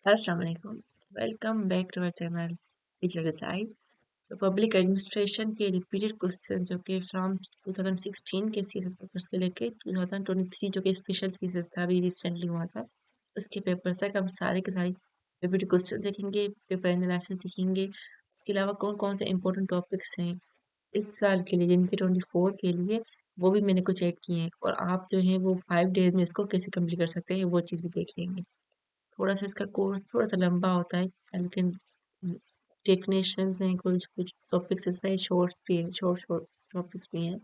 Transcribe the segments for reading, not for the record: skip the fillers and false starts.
Assalamu alaikum. Welcome back to our channel Digital Design. Public administration के repeated question जो कि from 2016 के CSS papers के लेके 2023 जो कि स्पेशल सीएसएस था अभी रिसेंटली हुआ था उसके पेपर्स तक हम सारे के सारे रिपीटेड क्वेश्चन देखेंगे, पेपर एनालिसिस देखेंगे। उसके अलावा कौन कौन से इंपॉर्टेंट टॉपिक्स हैं इस साल के लिए, जिनके 24 के लिए, वो भी मैंने कुछ ऐड किए हैं और आप जो है वो 5 डेज में इसको कैसे कंप्लीट कर सकते हैं वो चीज़ भी देख लेंगे। थोड़ा सा इसका कोर्स थोड़ा सा लंबा होता है लेकिन डेफिनेशंस हैं, कुछ कुछ टॉपिक्स ऐसे हैं, शॉर्ट्स भी हैं, शॉर्ट शॉर्ट टॉपिक्स भी हैं,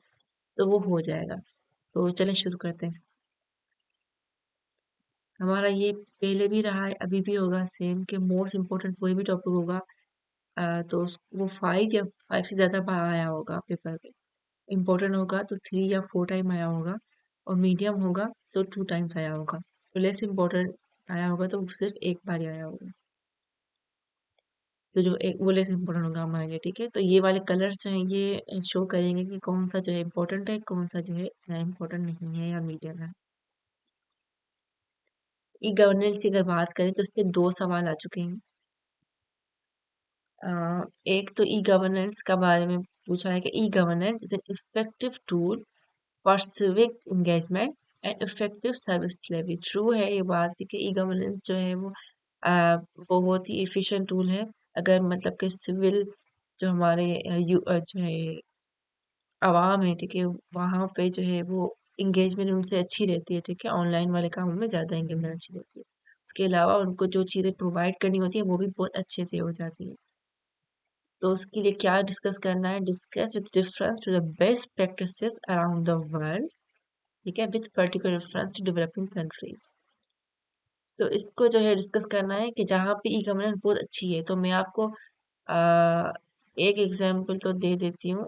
तो वो हो जाएगा। तो चलें शुरू करते हैं। हमारा ये पहले भी रहा है, अभी भी होगा सेम, कि मोस्ट इम्पोर्टेंट कोई भी टॉपिक होगा तो वो 5 से ज़्यादा बार आया होगा पेपर में। इम्पोर्टेंट होगा तो 3 या 4 टाइम आया होगा, और मीडियम होगा तो 2 टाइम्स आया होगा। तो लेस इम्पोर्टेंट आया होगा तो सिर्फ एक बार ही आया होगा। तो जो एक वो लेस इम्पोर्टेंट होगा हमारे लिए, ठीक है। तो ये वाले कलर्स जो हैं ये शो करेंगे कि कौन सा जो है इम्पोर्टेंट है, कौन सा जो है इम्पोर्टेंट नहीं है या मीडियम है। ई गवर्नेंस की अगर बात करें तो इस पे 2 सवाल आ चुके हैं। एक तो ई गवर्नेंस का बारे में पूछा है कि e governance is an effective tool for civic engagement and effective service delivery. True है ये बात कि ई गवर्नेंस जो है वो बहुत ही एफिशिएंट टूल है, अगर मतलब कि सिविल जो हमारे जो है आवाम है, ठीक है, वहाँ पे जो है वो इंगेजमेंट उनसे अच्छी रहती है, ठीक है। ऑनलाइन वाले कामों में ज़्यादा इंगेजमेंट अच्छी रहती है। उसके अलावा उनको जो चीज़ें प्रोवाइड करनी होती है वो भी बहुत अच्छे से हो जाती है। तो उसके लिए क्या डिस्कस करना है, discuss with reference to the best practices around the world, ठीक है, with particular reference to developing countries. तो इसको जो है डिस्कस करना है कि जहाँ पे ई गवर्नेंस बहुत अच्छी है, तो मैं आपको आ, एक एग्जांपल तो दे देती हूँ।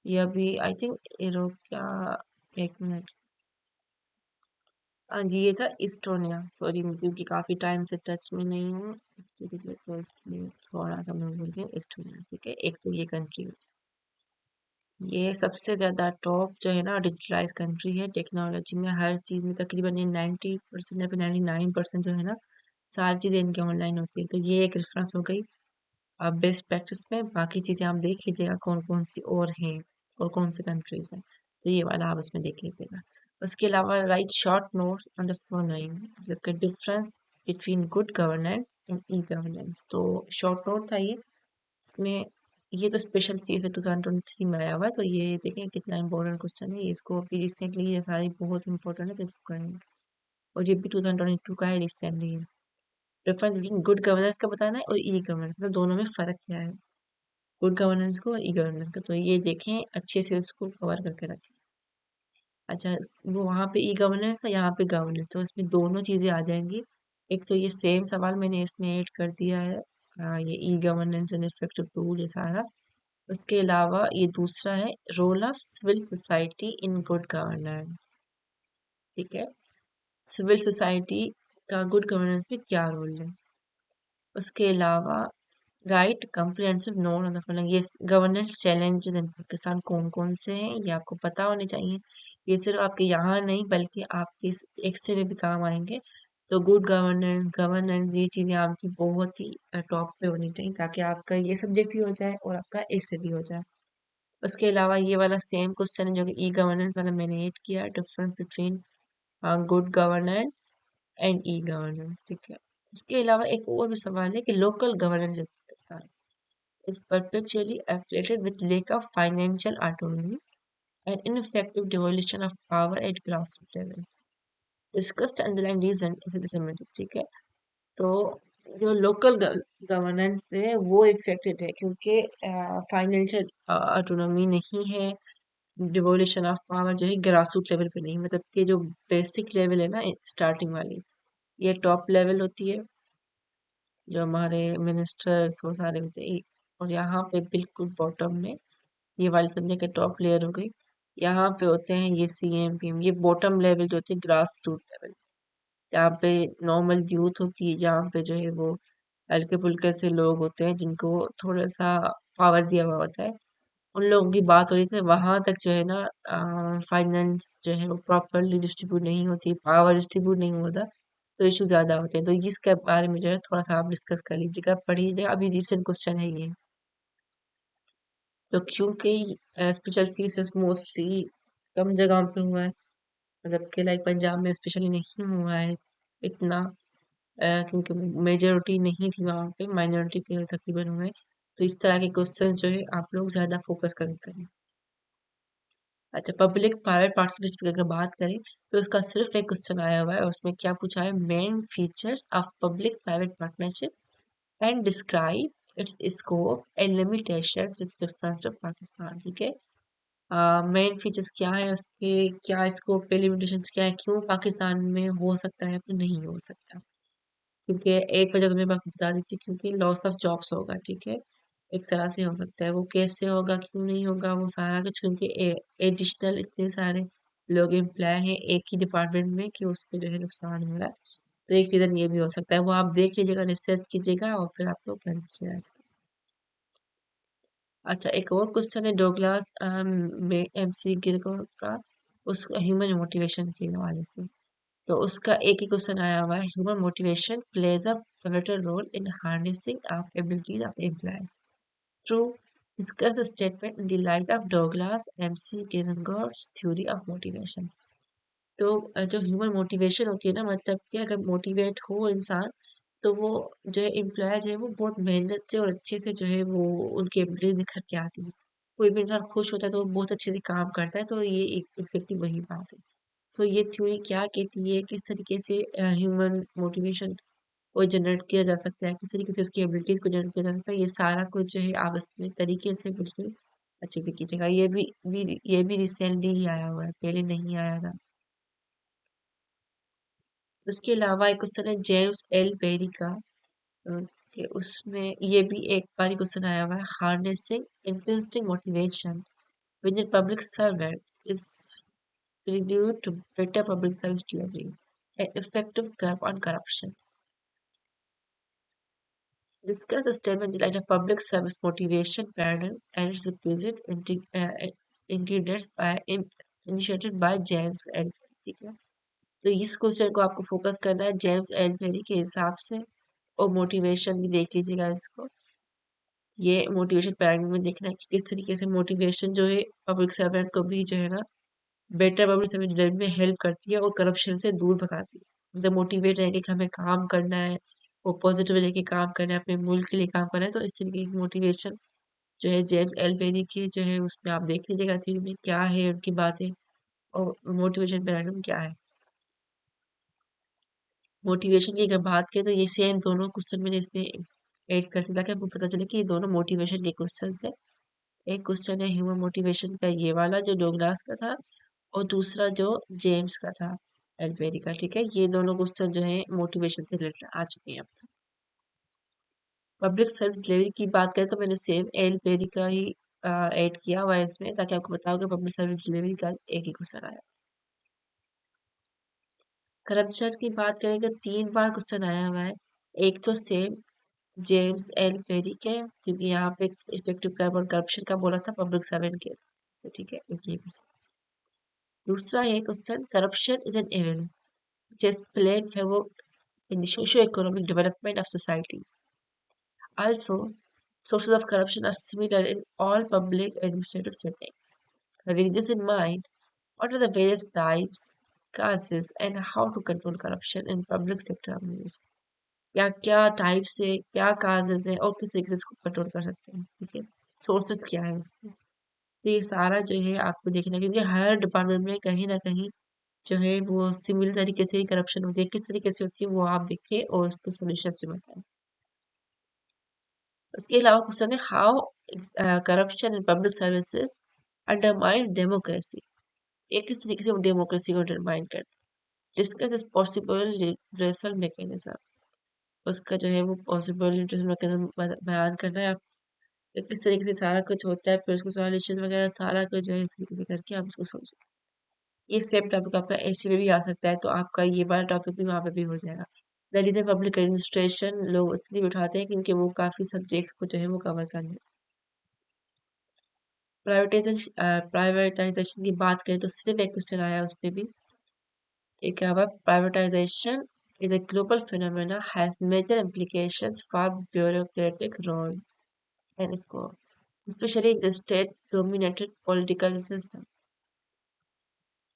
ये अभी आई थिंक एरो क्या, एक मिनट। हाँ जी, ये था इस्टोनिया। सॉरी, क्योंकि काफी टाइम से टच में नहीं हूँ, तो इसलिए थोड़ा सा मैं भूल गई। इस्टोनिया, ठीक है, एक तो ये कंट्री, ये सबसे ज्यादा टॉप जो है ना डिजिटलाइज कंट्री है टेक्नोलॉजी में। हर चीज में तकरीबन ये 90% या फिर 99% जो है ना सारी चीजें इनके ऑनलाइन होती है। तो ये एक रेफरेंस हो गई अब बेस्ट प्रैक्टिस में। बाकी चीजें आप देख लीजिएगा कौन कौन सी और हैं और कौन सी कंट्रीज हैं, तो ये वाला आप उसमें देख लीजिएगा। उसके अलावा write short notes on the following, मतलब कि difference between good governance and e governance. तो शॉर्ट नोट था ये, इसमें ये तो स्पेशल सी से 2023 में आया हुआ है, तो ये देखें कितना इंपॉर्टेंट क्वेश्चन है। इसको अभी रिसेंटली ये सारी बहुत इंपॉर्टेंट है, तो इसको करेंगे। और ये भी 2022 का है, रिसेंटली है। डिफरेंस बिटवीन गुड गवर्नेंस का बताना है और ई गवर्नेंस, मतलब दोनों में फर्क क्या है, गुड गवर्नेंस को और ई गवर्नेंस को। तो ये देखें अच्छे से, उसको कवर करके रखें। अच्छा, वो वहाँ पे ई गवर्नेंस है, यहाँ पे गवर्नेंस, तो इसमें दोनों चीजें आ जाएंगी। एक तो ये सेम सवाल मैंने इसमें ऐड कर दिया है, ये e governance and effective tool ये सारा। उसके अलावा ये दूसरा है, role of civil society in good governance, ठीक है। सिविल सोसाइटी का गुड गवर्नेंस में क्या रोल है। उसके अलावा write comprehensive note on the following, ये गवर्नेंस चैलेंजेस इन पाकिस्तान कौन कौन से हैं ये आपको पता होने चाहिए। ये सिर्फ आपके यहाँ नहीं बल्कि आपके इस एक्से में भी काम आएंगे। तो गुड गवर्नेंस, गवर्नेंस, ये चीजें आपकी बहुत ही टॉप पे होनी चाहिए, ताकि आपका ये सब्जेक्ट भी हो जाए और आपका इससे भी हो जाए। उसके अलावा ये वाला सेम क्वेश्चन है जो कि ई गवर्नेंस वाला मैंने ऐड किया, difference between good governance and e governance, ठीक है। इसके अलावा एक और भी सवाल है कि local governance in Pakistan is perpetually afflicted with lack of financial autonomy and ineffective devolution of power at grassroots level. Discussed underlying reason is disabilities, ठीक है। तो जो लोकल गवर्नेंस है वो इफेक्टेड है क्योंकि फाइनेंशियल ऑटोनॉमी नहीं है। डिवोल्यूशन ऑफ पावर जो है ग्रासरूट लेवल पे नहीं, मतलब कि जो बेसिक लेवल है ना स्टार्टिंग वाली, ये टॉप लेवल होती है, जो हमारे मिनिस्टर्स वो सारे होते हैं। और यहाँ पे बिल्कुल बॉटम में ये वाली समझे कि टॉप लेयर हो गई, यहाँ पे होते हैं ये सीएम पीएम, ये बॉटम लेवल जो होती है ग्रास रूट लेवल, यहाँ पे नॉर्मल यूथ होती है, जहाँ पे जो है वो हल्के फुल्के से लोग होते हैं जिनको थोड़ा सा पावर दिया हुआ होता है, उन लोगों की बात हो रही थी। वहां तक जो है ना फाइनेंस जो है वो प्रॉपरली डिस्ट्रीब्यूट नहीं होती, पावर डिस्ट्रीब्यूट नहीं होता। तो इशू ज्यादा होते हैं। तो इसके बारे में जो है थोड़ा सा आप डिस्कस कर लीजिएगा, पढ़ लीजिएगा, अभी रिसेंट क्वेश्चन है ये। तो क्योंकि स्पेशल सीरीज मोस्टली कम जगह पे हुआ है, मतलब कि लाइक पंजाब में स्पेशली नहीं हुआ है इतना, क्योंकि मेजोरिटी नहीं थी वहाँ पे, माइनॉरिटी के तकरीबन हुए। तो इस तरह के क्वेश्चन जो है आप लोग ज्यादा फोकस करें। अच्छा, पब्लिक प्राइवेट पार्टनरशिप की अगर बात करें तो उसका सिर्फ एक क्वेश्चन आया हुआ है, और उसमें क्या पूछा है, main features of public private partnership and describe its scope and limitations with reference to Pakistan. ठीक है, मेन फीचर्स क्या है उसके, क्या स्कोप पे लिमिटेशंस क्या है, क्यों पाकिस्तान में हो सकता है फिर नहीं हो सकता। क्योंकि एक वजह तो मैं आपको बता देती हूँ, क्योंकि लॉस ऑफ जॉब्स होगा। ठीक है, एक तरह से हो सकता है, वो कैसे होगा क्यों नहीं होगा वो सारा कुछ, क्योंकि एडिशनल इतने सारे लोग एम्प्लॉय हैं एक ही डिपार्टमेंट में कि उसको जो है नुकसान हो रहा है। तो एक रीजन ये भी हो सकता है, वो आप देख लीजिएगा, रिसर्च कीजिएगा और फिर आपको प्लान कीजिएगा इसका। अच्छा, एक और क्वेश्चन है डोगलास एमसी गिरगोर का, उसका ह्यूमन मोटिवेशन के हवाले से। तो उसका एक ही क्वेश्चन आया हुआ है, human motivation plays a pivotal role in harnessing of abilities of employees through discuss statement in the light of Douglas McGregor's theory of motivation. तो जो ह्यूमन मोटिवेशन होती है ना, मतलब कि अगर मोटिवेट हो इंसान, तो वो जो है एम्प्लॉयज है वो बहुत मेहनत से और अच्छे से जो है वो उनकी एबिलिटी निखर के आती है। कोई भी इंसान खुश होता है तो वो बहुत अच्छे से काम करता है, तो ये एक एग्जैक्टली वही बात है। सो ये थ्योरी क्या कहती है, किस तरीके से ह्यूमन मोटिवेशन को जनरेट किया जा सकता है, किस तरीके से उसकी एबिलिटीज को जनरेट किया जा सकता है, ये सारा कुछ जो है आप अपने तरीके से बिल्कुल अच्छे से कीजिएगा। ये भी रिसेंटली ही आया हुआ है, पहले नहीं आया था। उसके अलावा एक क्वेश्चन है जेम्स एल पेरी का, कि उसमें ये भी एक बार क्वेश्चन आया हुआ है, harnessing interesting motivation with in public servant is prelude to better public service delivery and effective curb on corruption. Discuss the statement like a public service motivation pattern and its requisite ingredients initiated by James L. ठीक है, तो इस question को आपको focus करना है James L peri के हिसाब से, और मोटिवेशन भी देख लीजिएगा इसको। ये मोटिवेशन पैराडाइम में देखना है कि किस तरीके से मोटिवेशन जो है पब्लिक सर्वेंट को भी जो है ना बेटर पब्लिक सर्विस डिलीवरी में हेल्प करती है और करप्शन से दूर भगाती है। मतलब मोटिवेट रहेंगे कि हमें काम करना है, वो पॉजिटिव लेके काम करना है, अपने मुल्क के लिए काम करना है, तो इस तरीके की मोटिवेशन जो है जेम्स एल पेरी की जो है उसमें आप देख लीजिएगा थ्योरी में क्या है उनकी बातें, और मोटिवेशन पैराडाइम क्या है। मोटिवेशन की अगर बात करें तो ये सेम दोनों क्वेश्चन मैंने इसमें ऐड कर दिया ताकि आपको पता चले कि ये दोनों मोटिवेशन के क्वेश्चन है। एक क्वेश्चन है ह्यूमन मोटिवेशन का ये वाला जो डोगलास का था, और दूसरा जो जेम्स का था एल्पेरी का। ठीक है, ये दोनों क्वेश्चन जो है मोटिवेशन से रिलेटेड आ चुके हैं अब तक। पब्लिक सर्विस डिलीवरी की बात करें तो मैंने सेम एल्पेरी का ही ऐड किया हुआ है इसमें, ताकि आपको बताओ कि पब्लिक सर्विस डिलीवरी का एक ही क्वेश्चन आया। करप्शन की बात करें तो 3 बार क्वेश्चन आया हुआ है। एक तो सेम जेम्स एल पेरी के, क्योंकि यहाँ पे इफेक्टिव कर्ब और करप्शन का बोला था पब्लिक सर्वेंट के से। ठीक है, एक ये क्वेश्चन। दूसरा है question, corruption is an evil which has played havoc in the socio-economic development of societies. Also, sources of corruption are similar in all public administrative settings. Having this in mind, what are the various types, causes, and how to control corruption in public sector organizations? क्या क्या types है, क्या causes है, और किस तरीके से इसको कंट्रोल कर सकते हैं। ठीक है, सोर्सेस क्या है उसके, तो ये सारा जो है आपको देखना है, क्योंकि हर डिपार्टमेंट में कहीं ना कहीं जो है वो सिमिलर तरीके से ही करप्शन होती है, किस तरीके से होती है वो आप देखिए और उसके सोल्यूशन से बताएं। उसके अलावा क्वेश्चन है, how corruption in public services undermines democracy, ये किस तरीके से वो डेमोक्रेसी को अंडरमाइन करता है। Discuss is possible redressal mechanism, उसका जो है वो पॉसिबल रिड्रेसल मैकेनिज्म बयान करना है आप, किस तरीके से सारा कुछ होता है, फिर उसको सॉल्यूशन वगैरह सारा कुछ जो है इस तरीके से करके आप उसको सोचो। ये सेम टॉपिक आपका एसी में भी आ सकता है, तो आपका ये वाला टॉपिक भी वहाँ पे भी हो जाएगा। दैट इज पब्लिक एडमिनिस्ट्रेशन लोग इसलिए भी उठाते हैं क्योंकि वो काफी सब्जेक्ट्स को जो है वो कवर करने। प्राइवेटाइजेशन की बात करें तो सिर्फ एक क्वेश्चन आया उस पे भी, एक क्या हुआ, privatisation is a global phenomena has major implications for bureaucratic role and scope, especially in the state-dominated political system.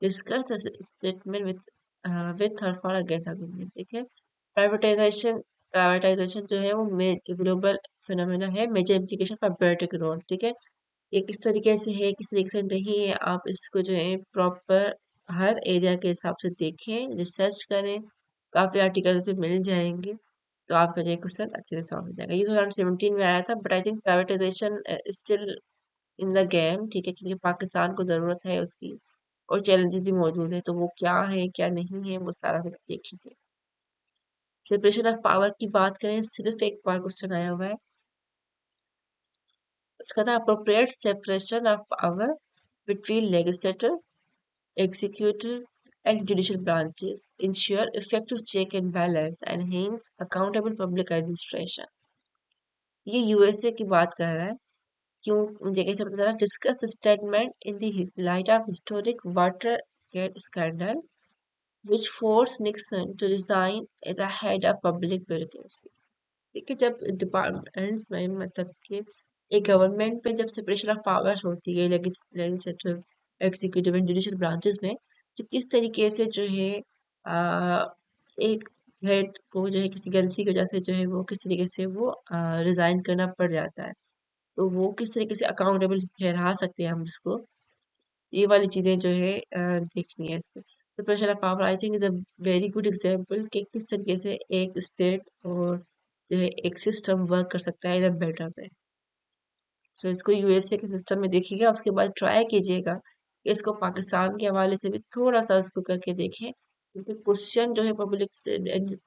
Discuss this statement with or for against argument. ठीक है, प्राइवेटाइजेशन प्राइवेटाइजेशन जो है वो ग्लोबल फिनोमेना है, major implication for बुreaucratic role. ठीक है, ये किस तरीके से है किस तरीके से नहीं है, आप इसको जो है प्रॉपर हर एरिया के हिसाब से देखें, रिसर्च करें, काफ़ी आर्टिकल पे मिल जाएंगे, तो आपका जो क्वेश्चन अच्छे से सॉल्व हो जाएगा. ये 2017 में आया था, but I think privatisation still in the game. ठीक है, क्योंकि पाकिस्तान को ज़रूरत है उसकी और चैलेंजेस भी मौजूद है, तो वो क्या है क्या नहीं है वो सारा फिर देख लीजिए. सेपरेशन ऑफ पावर की बात करें, सिर्फ एक बार क्वेश्चन आया हुआ है, उसका था appropriate separation of power between legislative, executive, and judicial branches ensure effective check and balance and hence accountable public administration. ये यूएसए की बात कर रहा है. क्यों ये कैसे पता चला? Discuss statement in the light of historic Watergate scandal which forced Nixon to resign as a head of public bureaucracy. ठीक है, जब डिपार्टमेंट्स में मतलब कि एक गवर्नमेंट पे जब सेपरेशन ऑफ पावर्स होती है legislative, executive and judicial branches में, तो किस तरीके से जो है आ, एक हेड को जो है किसी गलती की वजह से जो है वो किस तरीके से वो रिजाइन करना पड़ जाता है, तो वो किस तरीके से अकाउंटेबल ठहरा सकते हैं हम उसको, ये वाली चीजें जो है देखनी है इसमें. Separation of power I think is a very good example कि किस तरीके से एक स्टेट और जो है एक सिस्टम वर्क कर सकता है इन अ बेटर वे. सो इसको यूएसए के सिस्टम में देखिएगा, उसके बाद ट्राई कीजिएगा कि इसको पाकिस्तान के हवाले से भी थोड़ा सा उसको करके देखें, क्योंकि क्वेश्चन जो है पब्लिक से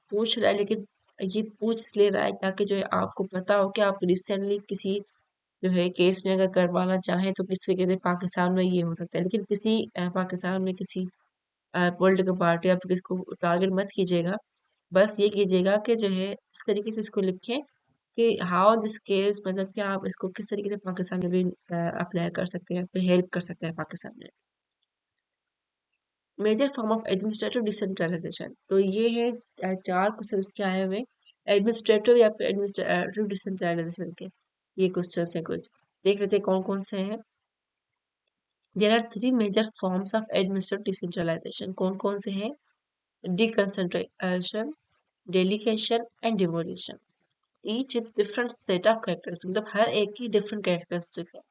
पूछ रहा है, लेकिन ये पूछ इसलिए रहा है ताकि जो है आपको पता हो कि आप रिसेंटली किसी जो है केस में अगर करवाना चाहें तो किस तरीके से पाकिस्तान में ये हो सकता है. लेकिन किसी पाकिस्तान में किसी पॉलिटिकल पार्टी आप किसको टारगेट मत कीजिएगा, बस ये कीजिएगा कि जो है इस तरीके से इसको लिखें कि हाउ दिस केस, मतलब कि आप इसको किस तरीके से पाकिस्तान में भी अप्लाई कर सकते हैं, फिर हेल्प कर सकते हैं पाकिस्तान में. Major form of administrative decentralisation, तो ये है चार क्वेश्चन इसके आए हुए एडमिनिस्ट्रेटिव या फिर एडमिनिस्ट्रेटिव डिसेंट्रलाइजेशन के. ये क्वेश्चन है कुछ, देख लेते हैं कौन कौन से हैं. There are three major forms of administrative decentralization. कौन कौन से हैं? Deconcentration, delegation and devolution. Each with different set of characters, मतलब हर एक की डिफरेंट कैरेक्टरिस्टिक है,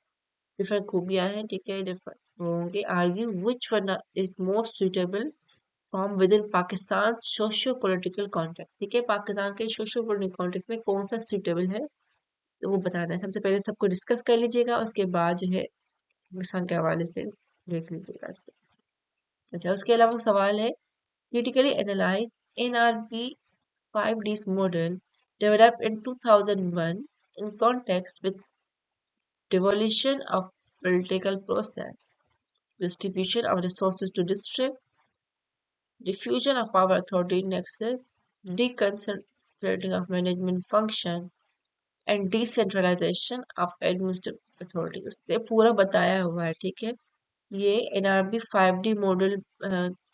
डिफरेंट खूबियां हैं. ठीक है, डिफरेंट होंगे. Argue which one is most suitable form with in Pakistan socio political context. ठीक है, पाकिस्तान के सोशियो पोलिटिकल कॉन्टेक्स्ट में कौन सा सुटेबल है, तो वो बताना है. सबसे पहले सबको डिस्कस कर लीजिएगा, उसके बाद जो है पाकिस्तान के हवाले से देख लीजिएगा इसको. अच्छा, उसके अलावा सवाल है critically analyze NRB 5Ds model developed in 2001 in context with devolution of political process, distribution of resources to district, diffusion of power authority nexus, deconcentrating of management function, and decentralization of administrative authority. उसने पूरा बताया हुआ है. ठीक है, ये NRB 5D model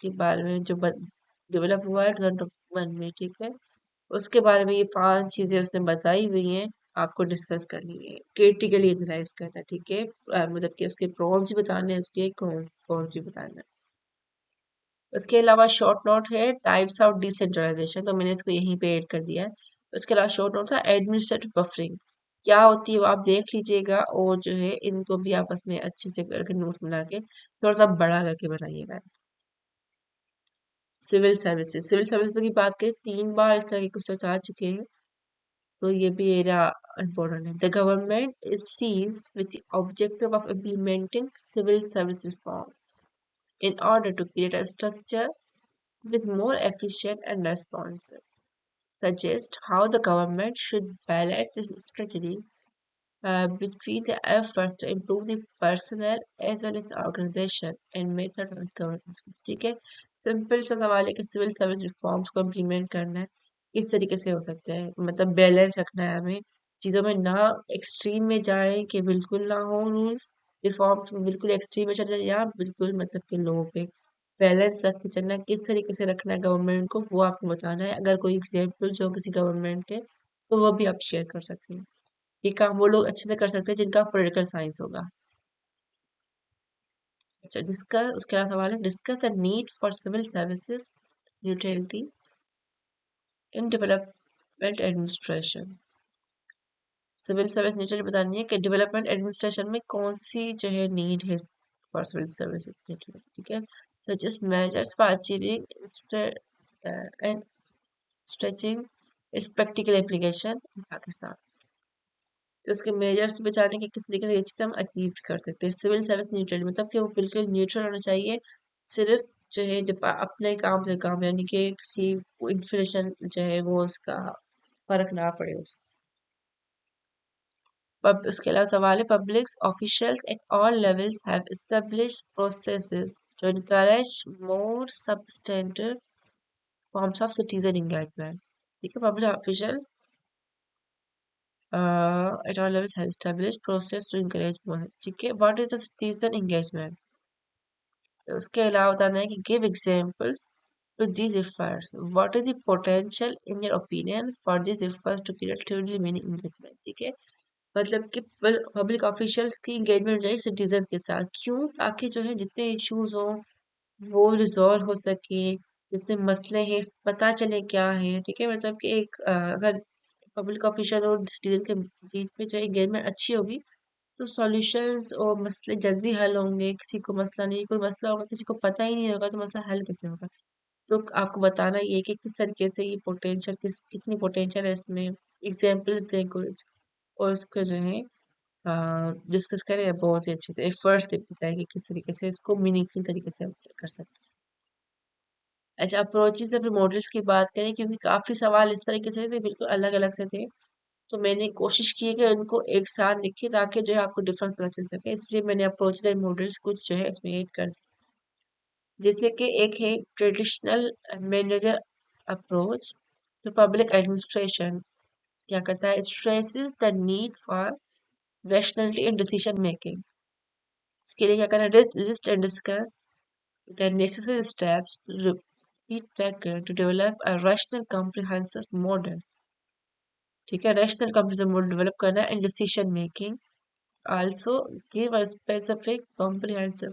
के बारे में जो डेवलप हुआ है 2001 में. ठीक है, उसके बारे में ये 5 चीजें उसने बताई हुई हैं, आपको डिस्कस करनी है, क्रिटिकली एनालाइज करना है. ठीक है, मतलब कि उसके प्रॉब्स भी बताने हैं, उसके कौन भी बताना है. उसके अलावा शॉर्ट नोट है टाइप्स ऑफ डिसेंट्रलाइजेशन, तो मैंने इसको यहीं पे ऐड कर दिया है. उसके अलावा शॉर्ट नोट था एडमिनिस्ट्रेटिव बफरिंग, क्या होती है वो आप देख लीजिएगा, और जो है इनको भी आपस में अच्छे से करके नोट मिला के थोड़ा सा बड़ा करके बनाइएगा. सिविल सर्विसेज, सिविल सर्विसेज की बात करें 3 बार इस तरह के क्वेश्चन आ चुके हैं, तो ये भी एरिया important है. The government is seized with the objective of implementing civil service reform in order to create a structure that is more efficient and responsive. Suggest how the government should balance this strategy between the efforts to improve the personnel as well as organization and method of governance. ठीक है, simple सा सवाल है कि civil service reforms को implement करना है, किस तरीके से हो सकता है, मतलब बैलेंस रखना है हमें चीज़ों में, ना एक्सट्रीम में जाए कि बिल्कुल ना हो रूल्स रिफॉर्म्स, बिल्कुल एक्सट्रीम में चले जाए या बिल्कुल मतलब कि लो पे बैलेंस रख के चलना, किस तरीके से रखना है गवर्नमेंट को वो आपको बताना है। अगर कोई एग्जाम्पल जो किसी गवर्नमेंट के, तो वो भी आप शेयर कर सकते हैं। ये काम वो लोग अच्छे से कर सकते हैं जिनका पॉलिटिकल साइंस होगा। अच्छा, डिस्कस, उसके बाद सवाल है, discuss the need for civil services neutrality in development administration. Civil service neutrality बतानी है कि डेवलपमेंट एडमिनिस्ट्रेशन में कौन सी जो है नीड है फॉर सिविल सर्विस न्यूट्रलिटी, ठीक है। Suggest measures for achieving and stretching इस प्रैक्टिकल एप्लीकेशन इन पाकिस्तान। तो उसके मेजर्स बताने के किस तरीके से ये चीज़ हम अचीव कर सकते हैं। सिविल सर्विस न्यूट्रल मतलब कि वो बिल्कुल न्यूट्रल होना चाहिए, सिर्फ जो है अपने काम से काम, यानी कि किसी इन्फ्लेशन जो है वो उसका फर्क ना पड़े उसको। उसके अलावा सवाल है, public officials at all levels have established processes to encourage more substantive forms of citizen engagement, ठीक है। Public officials at all levels has established process to encourage more, ठीक है। what is the citizen engagement, उसके अलावा बताना है कि give examples to these refers, what is the potential in your opinion for this refers to creatively meaning engagement, ठीक है। मतलब कि पब्लिक ऑफिशियल्स की एंगेजमेंट चाहिए सिटीजन के साथ, क्यों, ताकि जो है जितने इश्यूज हो वो रिजॉल्व हो सके, जितने मसले हैं पता चले क्या है, ठीक है। मतलब कि एक अगर पब्लिक ऑफिशियल और सिटीजन के बीच में जो एंगेजमेंट अच्छी होगी तो सॉल्यूशंस और मसले जल्दी हल होंगे। किसी को मसला नहीं, कोई मसला होगा किसी को पता ही नहीं होगा तो मसला हल कैसे होगा। तो आपको बताना ये कि किस तरीके से ये पोटेंशियल, कितनी पोटेंशियल है इसमें, एग्जाम्पल्स दें कुछ, और उसको जो है डिस्कस करें बहुत ही अच्छे से, एफर्ट्स दे बताएं कि किस तरीके से इसको मीनिंगफुल तरीके से कर सकते हैं। अच्छा, अप्रोचेस और मॉडल्स की बात करें, क्योंकि काफी सवाल इस तरीके से थे, बिल्कुल अलग अलग से थे, तो मैंने कोशिश की है कि उनको एक साथ लिखे ताकि जो है आपको डिफरेंस पता चल सके, इसलिए मैंने अप्रोचेस एंड मॉडल्स कुछ जो है इसमें ऐड कर दिए। जैसे कि एक है traditional manager approach to public administration, क्या करता है, stresses the need for rationality in decision making. उसके लिए क्या करना है, list and discuss the necessary steps be taken to develop a rational comprehensive model, ठीक है। रैशनल comprehensive model डेवलप करना है, and decision making also give a specific comprehensive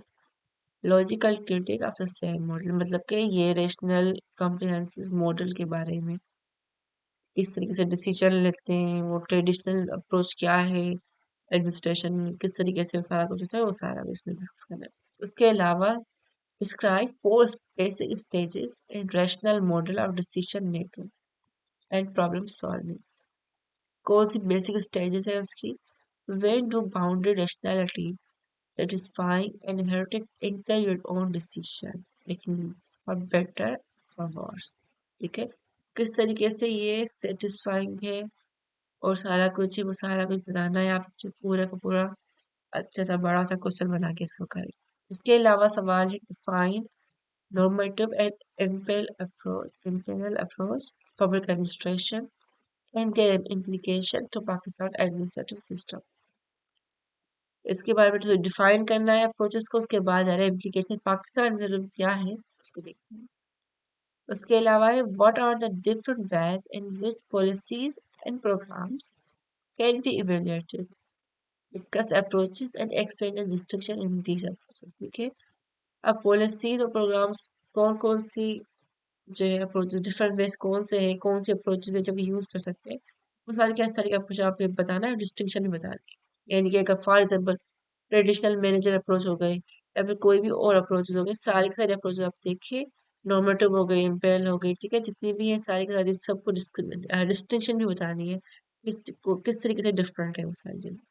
logical critique of the same model, मतलब कि ये rational comprehensive model के बारे में किस तरीके से डिसीजन लेते हैं, वो ट्रेडिशनल अप्रोच क्या है एडमिनिस्ट्रेशन में, किस तरीके से वो सारा कुछ होता है, वो सारा इसमें डिस्कस करना है। उसके अलावा describe 4 basic stages in rational model of decision making and problem solving। कौन सी बेसिक स्टेजेस है उसकी, when do boundary rationality satisfying and inherited enter your own decision making for better or worse, ठीक है। किस तरीके से ये सेटिस्फाइंग है और सारा कुछ है, वो सारा कुछ बताना है, आप इससे पूरा का पूरा अच्छा सा बड़ा सा क्वेश्चन बना के इसको करें। इसके अलावा सवाल है, define normative and imperial approach public administration and their implication to Pakistan administrative system। इसके बारे में तो डिफाइन करना है अप्रोचेस को, उसके बाद आ रहा है इम्प्लीकेशन पाकिस्तान में क्या है उसको देखना है। उसके अलावा है, what are the different ways in which policies and programs can be evaluated, discuss approaches and explain the destruction in these approaches, ठीक है। अब पॉलिसीज और प्रोग्राम्स कौन कौन सी जो है अप्रोचेस, डिफरेंट वेज कौन से हैं, कौन से अप्रोचेस है जो कि यूज कर सकते हैं, वो सारे क्या सारे अप्रोच आपको बताना है, डिस्टिंक्शन भी बताना है। यानी कि अगर for example traditional manager approach हो गए या फिर कोई भी और अप्रोचेस हो गए, सारे के सारे अप्रोचेस आप देखिए, नॉर्मेटिव हो गई, इम्पेरियल हो गई, ठीक है, जितनी भी है सारी के सारी सबको डिस्टिंक्शन भी बतानी है, किस तरीके से डिफरेंट है वो सारी चीजें।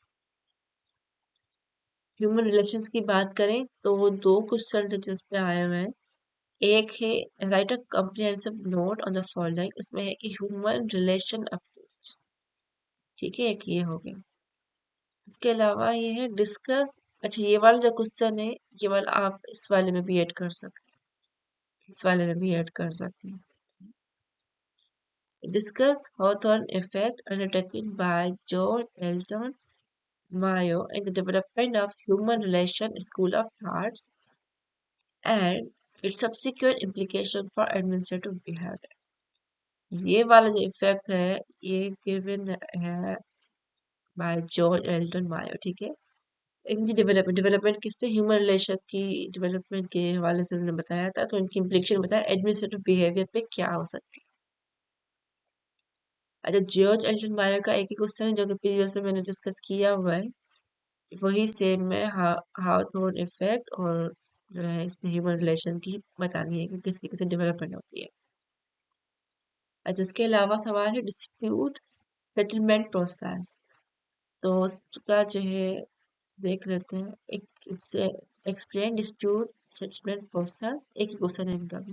ह्यूमन रिलेशंस की बात करें तो वो दो क्वेश्चन थे जिस पे आए हुए हैं। एक है right a comprehensive note on the following, इसमें है कि ह्यूमन रिलेशन अप्रोच, ठीक है, एक ये हो गया। इसके अलावा ये है डिस्कस, अच्छा ये वाला जो क्वेश्चन है ये वाला आप इस वाले में भी ऐड कर सकते हैं, इस वाले में भी ऐड कर सकते हैं। Discuss Hawthorne effect undertaken by George Elton Mayo in the development of human relation school of thoughts and it's subsequent implication for administrative behaviour. ये वाला जो इफेक्ट है ये गिवन है बाय जॉर्ज एल्टन मायर, ठीक है। इनकी डेवलपमेंट किसने, ह्यूमन रिलेशन की डेवलपमेंट के हवाले से उन्होंने बताया था। तो इनकी इम्प्लीकेशन बताया एडमिनिस्ट्रेटिव बिहेवियर पे क्या हो सकती है। अच्छा, जॉर्ज एल्टन मायर का एक ही क्वेश्चन है जो कि प्रीवियस में मैंने डिस्कस किया हुआ है, वही सेम है। हाउथोर्न इफेक्ट और जो है इसमें ह्यूमन रिलेशन की बतानी है कि किस तरीके से डेवलपमेंट होती है। अच्छा, इसके अलावा सवाल है डिस्प्यूट सेटलमेंट प्रोसेस। तो उसका जो है देख लेते हैं। एक इससे एक्सप्लेन डिस्प्यूट सेटलमेंट प्रोसेस, एक ही क्वेश्चन है इनका भी।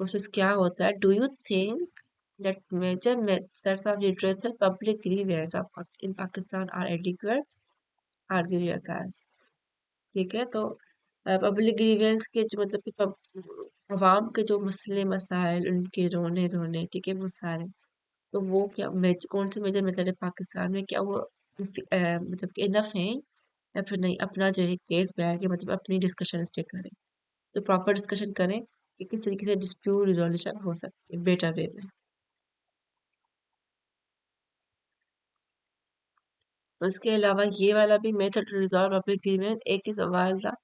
प्रोसेस क्या होता है, do you think that major methods of redressal public grievance in Pakistan are adequate? Argue your case। ठीक है, तो पब्लिक ग्रीवेंस के जो मतलब कि अवाम के जो मसले मसाइल उनके रोने धोने, ठीक है, वो सारे, तो वो क्या कौन से मेजर मेथड है पाकिस्तान में, क्या वो मतलब कि इनफ है या फिर नहीं। अपना जो है केस बैठ के मतलब अपनी डिस्कशन इस पे करें, तो प्रॉपर डिस्कशन करें कि किस तरीके से डिस्प्यूट रिजोल्यूशन हो सकती है बेटर वे में। उसके अलावा ये वाला भी method to resolve public grievance एक ही सवाल था,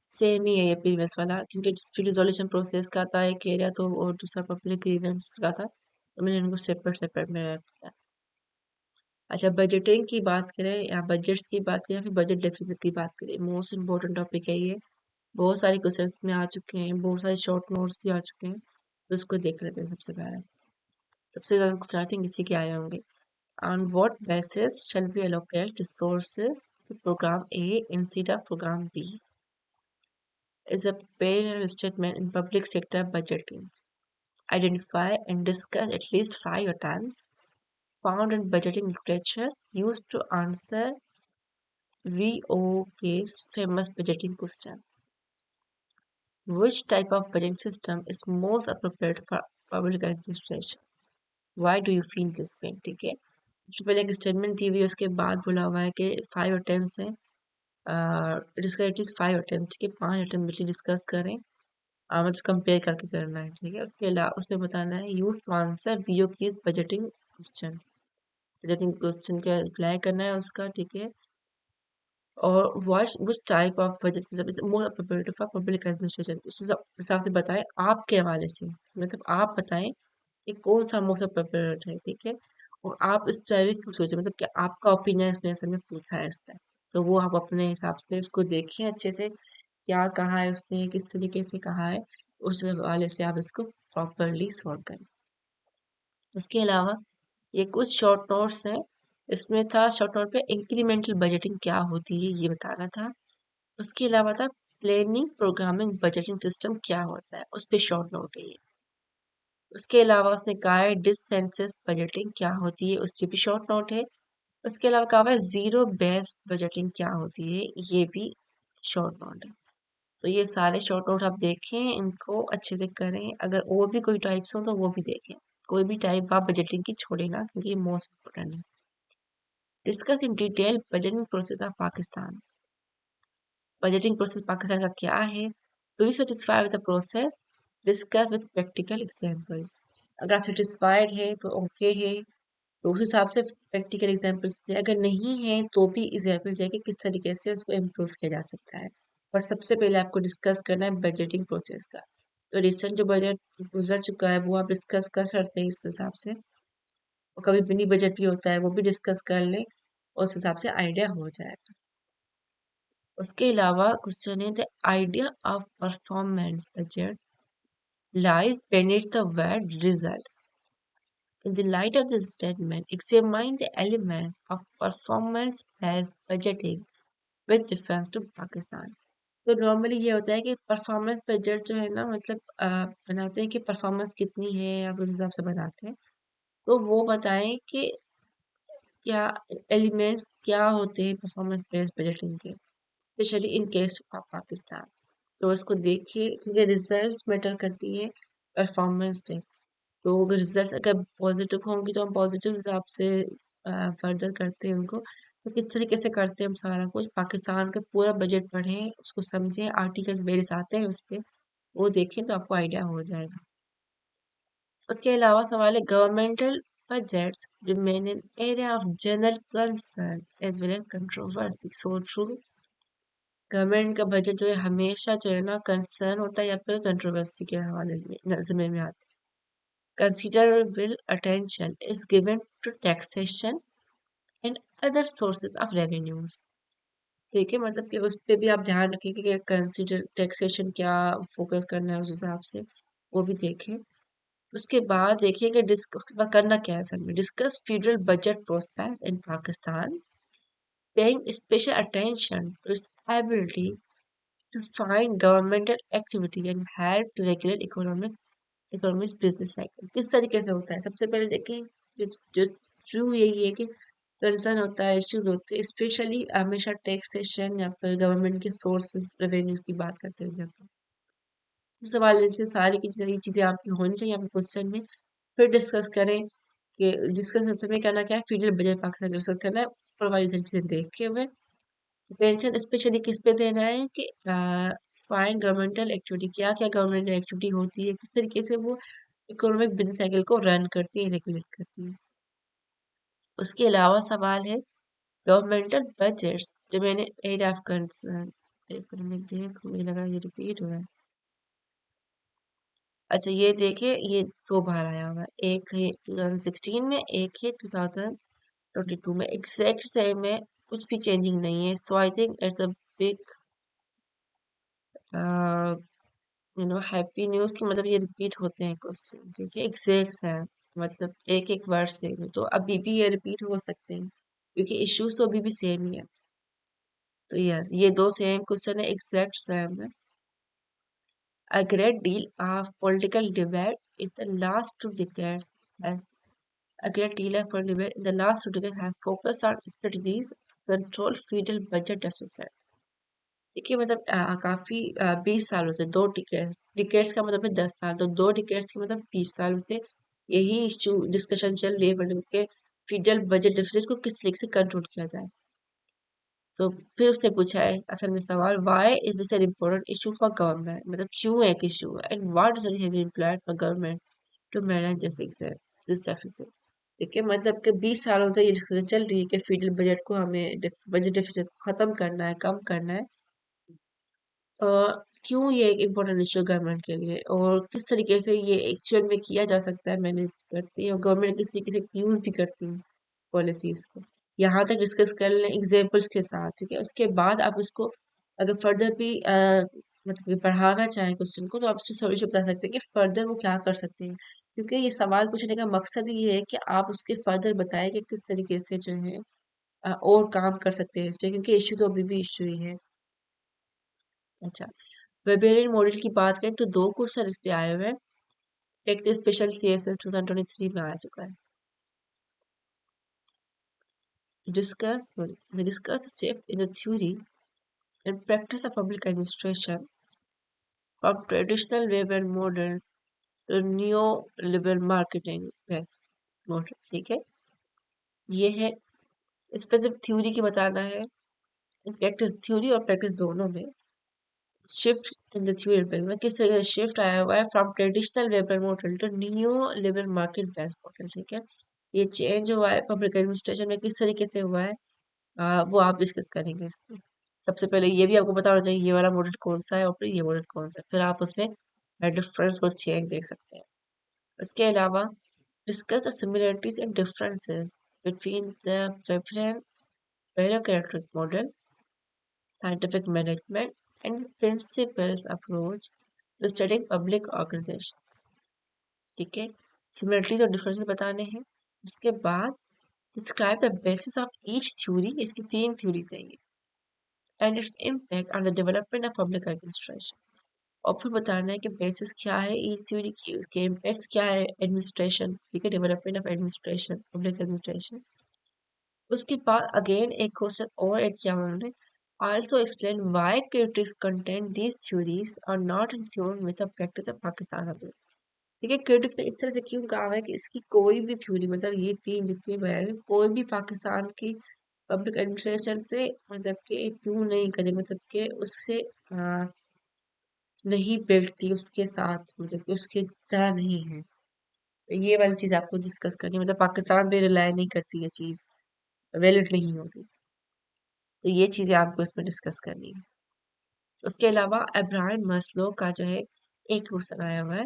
सेम ही है ये प्रीवियस वाला, क्योंकि डिस्प्यूट रिजोल्यूशन प्रोसेस का था एक एरिया, तो और दूसरा पब्लिक ग्रीवेंस का था, तो मैंने इनको सेपरेट सेपरेट में रखा। अच्छा, बजटिंग की बात करें या बजट्स की बात करें या फिर बजट डेफिसिट की बात करें, मोस्ट इम्पोर्टेंट टॉपिक है ये। बहुत सारे क्वेश्चंस में आ चुके हैं, बहुत सारे शॉर्ट नोट्स भी आ चुके हैं, तो इसको देख लेते हैं। सबसे पहले सबसे ज़्यादा क्वेश्चन आई थिंक इसी के आए होंगे। On what basis shall we allocate resources to program A instead of program B? Is a parallel statement in public sector budgeting. Identify and discuss at least 5 items found in budgeting literature used to answer VOK's famous budgeting question. Which type of budgeting system is most appropriate for public administration? Why do you feel this way? ठीक है, सबसे पहले एक statement दी हुई है, उसके बाद बोला हुआ है कि 5 अटेम्प्ट्स हैं, जिसका एटलीस्ट 5 अटेम्प्ट, ठीक है, 5 अटेम्प्ट डिस्कस करें, मतलब कंपेयर करके करना है, ठीक है। उसके अलावा उसमें बताना है यूज टू आंसर वीओ की बजटिंग क्वेश्चन का रिप्लाई करना है उसका, ठीक है। और which type of budget system is more appropriate for public administration, उस हिसाब से बताएं आपके हवाले से, मतलब आप बताएं कि कौन सा मोस्ट अप्रोप्रिएट है, ठीक है। और आप इस टाइप की सोचें, मतलब कि आपका ओपिनियन इसमें असल में पूछा है इसका, तो वो आप अपने हिसाब से इसको देखें अच्छे से, क्या कहा है उसने, किस तरीके से कहा है, उस हवाले से आप इसको प्रॉपरली सॉल्व करें। उसके अलावा ये कुछ शॉर्ट नोट्स हैं, इसमें था शॉर्ट नोट पे इंक्रीमेंटल बजटिंग क्या होती है ये बताना था। उसके अलावा था प्लानिंग प्रोग्रामिंग बजटिंग सिस्टम क्या होता है, उस पे शॉर्ट नोट है ये। उसके अलावा उसने कहा है डिसेंसस बजटिंग क्या होती है, उस पे भी शॉर्ट नोट है। उसके अलावा कहा है जीरो बेस्ड बजटिंग क्या होती है, ये भी शॉर्ट नोट है। तो ये सारे शॉर्ट नोट आप देखें, इनको अच्छे से करें, अगर और भी कोई टाइप्स हो तो वो भी देखें, कोई भी टाइप आप बजटिंग की छोड़े ना, क्योंकि ये मोस्ट इम्पोर्टेंट है। Discuss in detail budgeting process of Pakistan. Budgeting process Pakistan का क्या है, do you satisfy with the process, discuss with practical examples. अगर आप सेटिस्फाइड है तो ओके है, तो उस हिसाब से प्रैक्टिकल एग्जांपल्स दें, अगर नहीं है तो भी एग्जांपल चाहिए कि किस तरीके से उसको इम्प्रूव किया जा सकता है। पर सबसे पहले आपको डिस्कस करना है बजटिंग प्रोसेस का। तो रिसेंट जो बजट गुजर चुका है वो आप डिस्कस कर सकते हैं इस हिसाब से, और कभी मिनी बजट भी होता है वो भी डिस्कस कर लें, उस हिसाब से आइडिया हो जाएगा। उसके अलावा क्वेश्चन है the idea of performance budget lies beneath the word results. In the light of this statement, examine the elements of performance-based budgeting with reference to Pakistan. तो नॉर्मली ये होता है कि परफॉर्मेंस बजट जो है ना, मतलब बनाते हैं कि परफॉर्मेंस कितनी है, आप उस हिसाब से बनाते हैं, तो वो बताएं कि क्या एलिमेंट्स क्या होते हैं परफॉर्मेंस बेस्ड बजटिंग के, specially in case of Pakistan. तो इसको देखिए, क्योंकि रिजल्ट्स मैटर करती है परफॉर्मेंस पे। तो अगर रिजल्ट्स अगर पॉजिटिव होंगी तो हम पॉजिटिव हिसाब से फर्दर करते हैं उनको। तो किस तरीके से करते हैं हम सारा कुछ, पाकिस्तान का पूरा बजट पढ़ें, उसको समझें, आर्टिकल्स वेरियस आते हैं उस पर, वो देखें तो आपको आइडिया हो जाएगा। उसके अलावा सवाल है governmental budgets remain an area of general concern as well as controversy. So true. Government का बजट जो है हमेशा जो है ना कंसर्न होता है या फिर कंट्रोवर्सी के हवाले में जिम्मे में आता है। Considerable attention is given to taxation and other sources of revenues. ठीक है, मतलब कि उस पे भी आप ध्यान रखें कि कंसिडर टैक्सेशन क्या फोकस करना है, उस हिसाब से वो भी देखें। उसके बाद देखिए कि उसके बाद करना क्या है असल में। Discuss federal budget process in Pakistan, paying special attention to its ability to find governmental activity and help to regulate economic business cycle। किस तरीके से होता है, सबसे पहले देखें जो जो ट्रू यही है कि कंसर्न होता है, इश्यूज होते हैं, स्पेशली हमेशा टैक्सेशन या फिर गवर्नमेंट के सोर्सेज रेवेन्यूज की बात करते हैं जब तो सवाल जैसे सारी की सारी चीजें आपकी होनी चाहिए आपके क्वेश्चन में। फिर डिस्कस करें कि डिस्कस करते समय करना क्या है, फेडरल बजट पाकिस्तान डिस्कस करना है, ऊपर वाली सारी चीजें देखे हुए अटेंशन स्पेशली किस पे देना है कि फाइन गवर्नमेंटल एक्टिविटी, क्या क्या गवर्नमेंटल एक्टिविटी होती है, किस तरीके से वो इकोनॉमिक बिजनेस साइकिल को रन करती है, रेगुलेट करती है। उसके अलावा सवाल है governmental budgets remain area of concern. एक मिनट देख, मुझे लगा ये रिपीट हुआ है। अच्छा ये देखिए, ये दो बार आया हुआ है, एक है 2016 में, एक है 2022 में, एग्जैक्ट सेम है, कुछ भी चेंजिंग नहीं है। So I think it's a big happy news की, मतलब ये रिपीट होते हैं क्वेश्चन, ठीक है, एग्जैक्ट है, मतलब एक एक वर्ड सेम है, तो अभी भी ये रिपीट हो सकते हैं क्योंकि इश्यूज तो अभी भी सेम ही है। तो यस, ये दो सेम क्वेश्चन है, एग्जैक्ट सेम है। A great deal of political debate is the last two decades has a great deal of political debate in the last two decades have focused on strategies to control federal budget deficit। देखिए मतलब काफी 20 सालों से, दो ticket decades का मतलब है 10 साल, तो दो डिकेट्स की मतलब 20 सालों से यही इशू डिस्कशन चल रही है, मतलब के फेडरल बजट डेफिसिट को किस तरीके से कंट्रोल किया जाए। तो फिर उसने पूछा है असल में सवाल, why is this an important issue for government, मतलब क्यों एक इशू है, and what is have employed for government to manage this deficit. देखिए मतलब कि 20 सालों से ये डिस्कशन चल रही है कि फेडरल बजट को हमें बजट डेफिसिट खत्म करना है, कम करना है। अ, क्यों ये एक इम्पोर्टेंट इशू गवर्नमेंट के लिए और किस तरीके से ये एक्चुअल में किया जा सकता है, मैनेज करती है और गवर्नमेंट किसी किसी यूज भी करती है पॉलिसीज को। यहाँ तक डिस्कस कर लें एग्जाम्पल्स के साथ, ठीक है। उसके बाद आप उसको अगर फर्दर भी मतलब कि बढ़ाना चाहें क्वेश्चन को, तो आप उसमें सॉल्यूशन बता सकते हैं कि फर्दर वो क्या कर सकते हैं, क्योंकि ये सवाल पूछने का मकसद ही ये है कि आप उसके फर्दर बताएं कि किस तरीके से जो है और काम कर सकते हैं इस पे, क्योंकि इश्यू तो अभी भी इश्यू ही है। अच्छा, वेबेरियन मॉडल की बात करें तो दो क्वेश्चन इस पे आए हुए हैं। एक तो स्पेशल सीएसएस 2023 में आ चुका है। Discuss the shift in the theory and practice of public administration from traditional Weber model to neo-liberal marketing model, ठीक है। ये है स्पेसिफिक थ्योरी की बताना है, प्रैक्टिस थ्योरी और प्रैक्टिस दोनों में शिफ्ट इन द थ्योरी में किस तरह से शिफ्ट आया हुआ है from traditional Weber model to new liberal market based model, ठीक है। ये चेंज हुआ है पब्लिक एडमिनिस्ट्रेशन में, किस तरीके से हुआ है वो आप डिस्कस करेंगे इसमें। सबसे पहले ये भी आपको पता होना चाहिए ये वाला मॉडल कौन सा है और फिर ये मॉडल कौन सा है, फिर आप उसमें डिफरेंस और चेंज देख सकते हैं। इसके अलावा discuss the similarities and differences between the Veberian character model, scientific management, and the principles approach to studying public organizations, ठीक है। सिमिलरिटीज और डिफरेंसेस बताने हैं। उसके बाद describe the basis of each theory, इसकी तीन थ्योरी चाहिए, and its impact on the development of public administration, और फिर बताना है कि बेसिस क्या है ईच थ्योरी की, उसके इम्पैक्ट्स क्या है एडमिनिस्ट्रेशन, ठीक है, development of administration, public administration. उसके बाद अगेन एक क्वेश्चन और ऐड किया उन्होंने, also explain why critics contend these theories are not in tune with the practice of Pakistan abroad। ठीक है, क्रिटिक्स ने इस तरह से क्यों कहा है कि इसकी कोई भी थ्योरी, मतलब ये तीन जितनी बयान है, कोई भी पाकिस्तान की पब्लिक एडमिनिस्ट्रेशन से मतलब कि ट्यून नहीं करे, मतलब कि उससे नहीं बैठती उसके साथ, मतलब कि उसके तरह नहीं है। तो ये वाली चीज आपको डिस्कस करनी है, मतलब पाकिस्तान पे रिलाय नहीं करती ये चीज, वैलिड नहीं होती। तो ये चीजें आपको इसमें डिस्कस करनी है। उसके अलावा अब्राहम मस्लो का जो है एक क्वेश्चन आया हुआ है,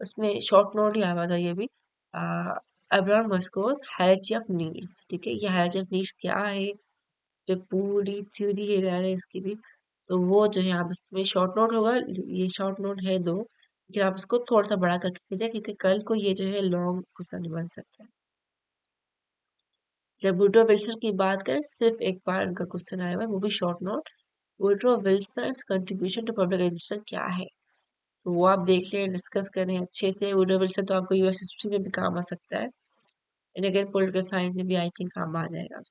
उसमें शॉर्ट नोट ही आया हुआ था ये भी। अब्राहम मस्लोज हायरार्की ऑफ नीड्स, ठीक है, ये हायरार्की ऑफ नीड्स क्या है, जो पूरी थ्योरी है इसकी भी। तो वो जो है आप इसमें शॉर्ट नोट होगा, ये शॉर्ट नोट है दो, लेकिन आप इसको थोड़ा सा बड़ा करके कीजिए, क्योंकि कल को ये जो है लॉन्ग क्वेश्चन बन सकता है। जब वुडरो विल्सन की बात करें, सिर्फ एक बार उनका क्वेश्चन आया हुआ है, वो भी short note. Woodrow Wilson contribution to public administration क्या है, तो वो आप देख लें, डिस्कस करें अच्छे से। वुडरो विल्सन तो आपको यूएस हिस्ट्री में भी काम आ सकता है, एंड अगेन पॉलिटिकल साइंस में भी आई थिंक काम आ जाएगा।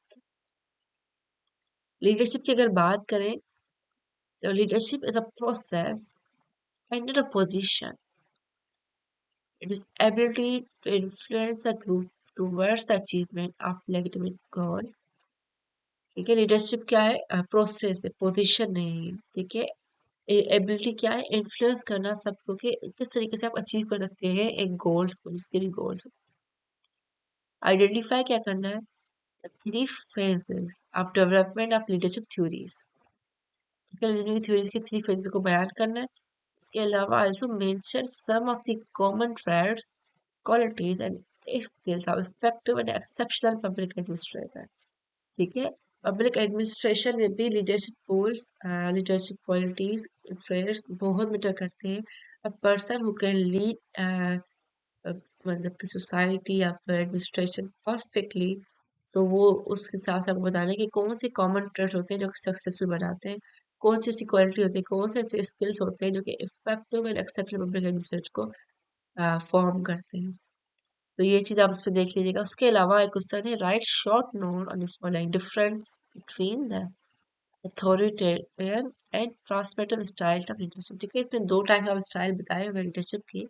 लीडरशिप की अगर बात करें, तो leadership is a process and not a position. It is ability to influence a group towards the achievement of legitimate goals. ठीक है, लीडरशिप क्या है, प्रोसेस है, पोजीशन नहीं है। ठीक है, एबिलिटी क्या है, इन्फ्लुएंस करना सबको कि किस तरीके से आप अचीव कर सकते हैं एक गोल्स को, जिसके भी गोल्स। आइडेंटिफाई क्या करना है, three phases of development of leadership theories. ठीक है, लीडरशिप थ्योरीज के थ्री फेजेस को बयान करना है। इसके अलावा also mention some of the common traits, qualities and skills of effective and exceptional public administrator. ठीक है, पब्लिक एडमिनिस्ट्रेशन में भी leadership goals, leadership qualities, traits बहुत मैटर करते हैं। A person who can lead मतलब कि सोसाइटी या फिर एडमिनिस्ट्रेशन परफेक्टली, तो वो उस हिसाब से आपको बताना है कि कौन से कॉमन ट्रेट होते हैं जो सक्सेसफुल बनाते हैं, कौन सी ऐसी क्वालिटी होती है, कौन से ऐसे स्किल्स होते हैं जो कि effective and acceptable public administrator को फॉर्म करते हैं। तो ये चीज आप उस पर देख लीजिएगा। उसके अलावा एक क्वेश्चन है, write short note on the following difference between the authoritarian and transmitive styles of leadership. ठीक है, इसमें दो टाइप ऑफ स्टाइल बताए हुए लीडरशिप की,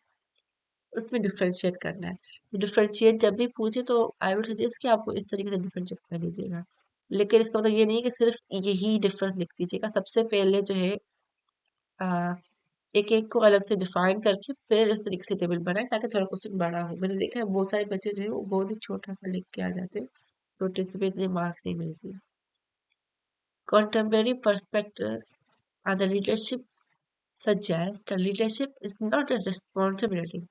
उसमें डिफरेंशिएट करना है। तो डिफरेंशिएट जब भी पूछे तो आई वुड सजेस्ट कि आपको इस तरीके से डिफरेंशिएट कर लीजिएगा, लेकिन इसका मतलब ये नहीं है कि सिर्फ यही डिफरेंस लिख दीजिएगा। सबसे पहले जो है आ, एक एक को अलग से डिफाइन करके फिर इस तरीके से टेबल बनाए, ताकि थोड़ा क्वेश्चन बड़ा हो। मैंने देखा है बहुत सारे बच्चे जो है वो बहुत ही छोटा सा लिख के आ जाते हैं, छोटे से भी इतने मार्क्स नहीं मिलते। Contemporary perspectives on the leadership suggest that leadership is not a responsibility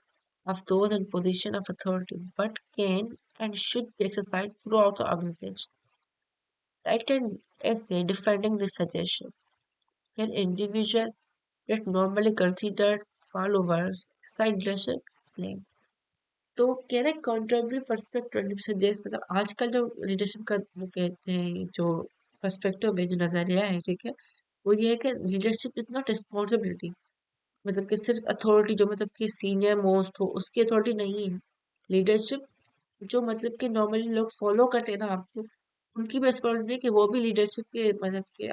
of those in position of authority, but can and should be exercised throughout the organization. Write an essay defending this suggestion. An individual that normally considered followers side leadership explain. तो कह रहे contrary perspective suggest, मतलब आजकल जो leadership का वो कहते हैं जो पर्सपेक्टिव है, जो नजरिया है, ठीक है, वो ये है कि लीडरशिप इज नॉट रिस्पॉन्सिबिलिटी, मतलब कि सिर्फ अथॉरिटी जो मतलब कि सीनियर मोस्ट हो उसकी अथॉरिटी नहीं है। लीडरशिप जो मतलब कि नॉर्मली लोग फॉलो करते हैं ना आपको, उनकी भी रिस्पॉन्सिबिलिटी है कि वो भी लीडरशिप के मतलब के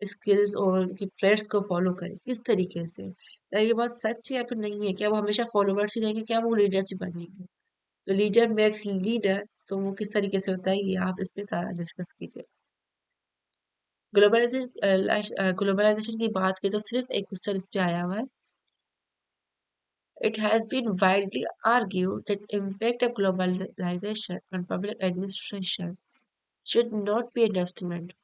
स्किल्स और उनकी ट्रेड्स को फॉलो करें। किस तरीके से, क्या ये बात सच है या फिर नहीं है, क्या वो हमेशा फॉलोवर्स ही रहेंगे, क्या वो लीडरशिप बनेंगे। तो लीडर मेक्स लीडर, तो वो किस तरीके से होता है ये आप इसमें सारा डिस्कस कीजिए। ग्लोबलाइजेशन की बात करें तो सिर्फ एक क्वेश्चन इस पे आया हुआ है। It has been widely argued that impact of globalization on public administration should not be underestimated.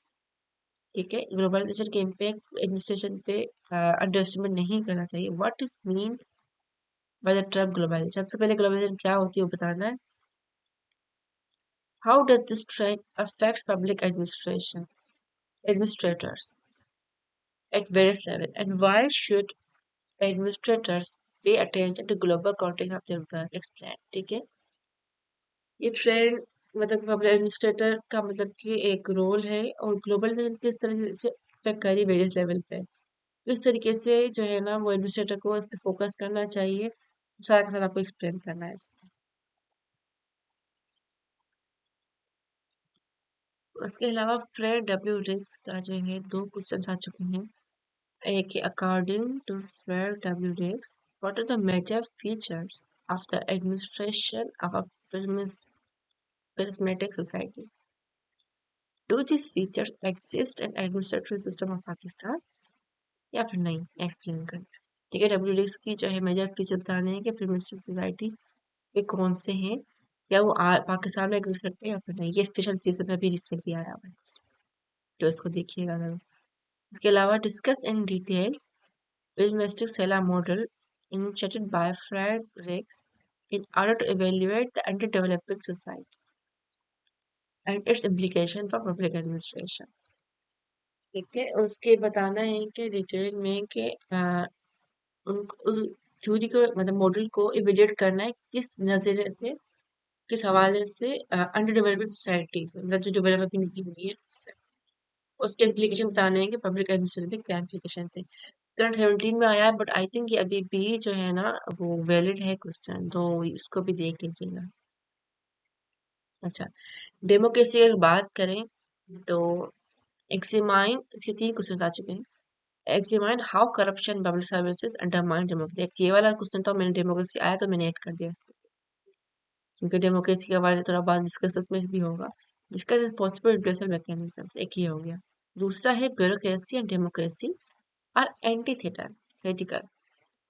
ठीक है, ग्लोबलाइजेशन के इम्पैक्ट एडमिनिस्ट्रेशन पे अंडरएस्टिमेट नहीं करना चाहिए। What is mean by the term globalization, सबसे पहले ग्लोबलाइजेशन क्या होती है वो बताना है। How does this trend affects public administration administrators at various levels, and why should administrators pay attention to global context of their work, explain। ठीक है, ये ट्रेंड मतलब पब्लिक एडमिनिस्ट्रेटर का मतलब कि एक रोल है, और ग्लोबल किस तरह से इफेक्ट करी वेरियस लेवल पे, किस तरीके से जो है ना वो एडमिनिस्ट्रेटर को इस पे फोकस करना चाहिए, सारा का सारा आपको एक्सप्लेन करना है इसमें। उसके अलावा फ्रेड डब्ल्यू रिक्स का जो है दो क्वेश्चन आ चुके हैं। एक according to Fred W Riggs, what are the major features of the administration of a prismatic society? Do these features exist in administrative system of Pakistan? या फिर नहीं, एक्सप्लेन करना है। ठीक है, WDX की जो है मेजर फीचर बताने हैं कि प्रीमिस्टिव सोसाइटी के कौन से हैं, या वो पाकिस्तान में एग्जिस्ट करते हैं या फिर नहीं। ये स्पेशल सीजन में भी रिसेंटली आया हुआ है, तो इसको देखिएगा जरूर। इसके अलावा discuss in details prismatic sala model initiated by Fred Riggs in order to evaluate the underdeveloping society and its implication for public administration। ठीक है, उसके बताना है कि डिटेल में कि उन थ्योरी को मतलब मॉडल को इवेल्युएट करना है किस नजरिए से, किस हवाले से अंडर डेवलप्ड सोसाइटी से, मतलब जो डेवलप अभी नहीं हुई है उससे। उसके इम्प्लीकेशन बताने हैं कि पब्लिक एडमिनिस्ट्रेशन में क्या इम्प्लीकेशन थे। करंट 17 में आया है, बट आई थिंक ये अभी भी जो है ना वो वैलिड है क्वेश्चन, तो इसको भी देख लीजिएगा। अच्छा, डेमोक्रेसी की अगर बात करें तो एग्जामाइन, इसके 3 क्वेश्चन आ चुके हैं। Examine how corruption public services undermine democracy. ये वाला क्वेश्चन तो मैंने डेमोक्रेसी आया तो मैंने ऐड कर दिया इसको, क्योंकि डेमोक्रेसी के बारे में थोड़ा बाद डिस्कस उसमें भी होगा। Discuss is possible universal mechanism, एक ये हो गया। दूसरा है bureaucracy and democracy are antithetical.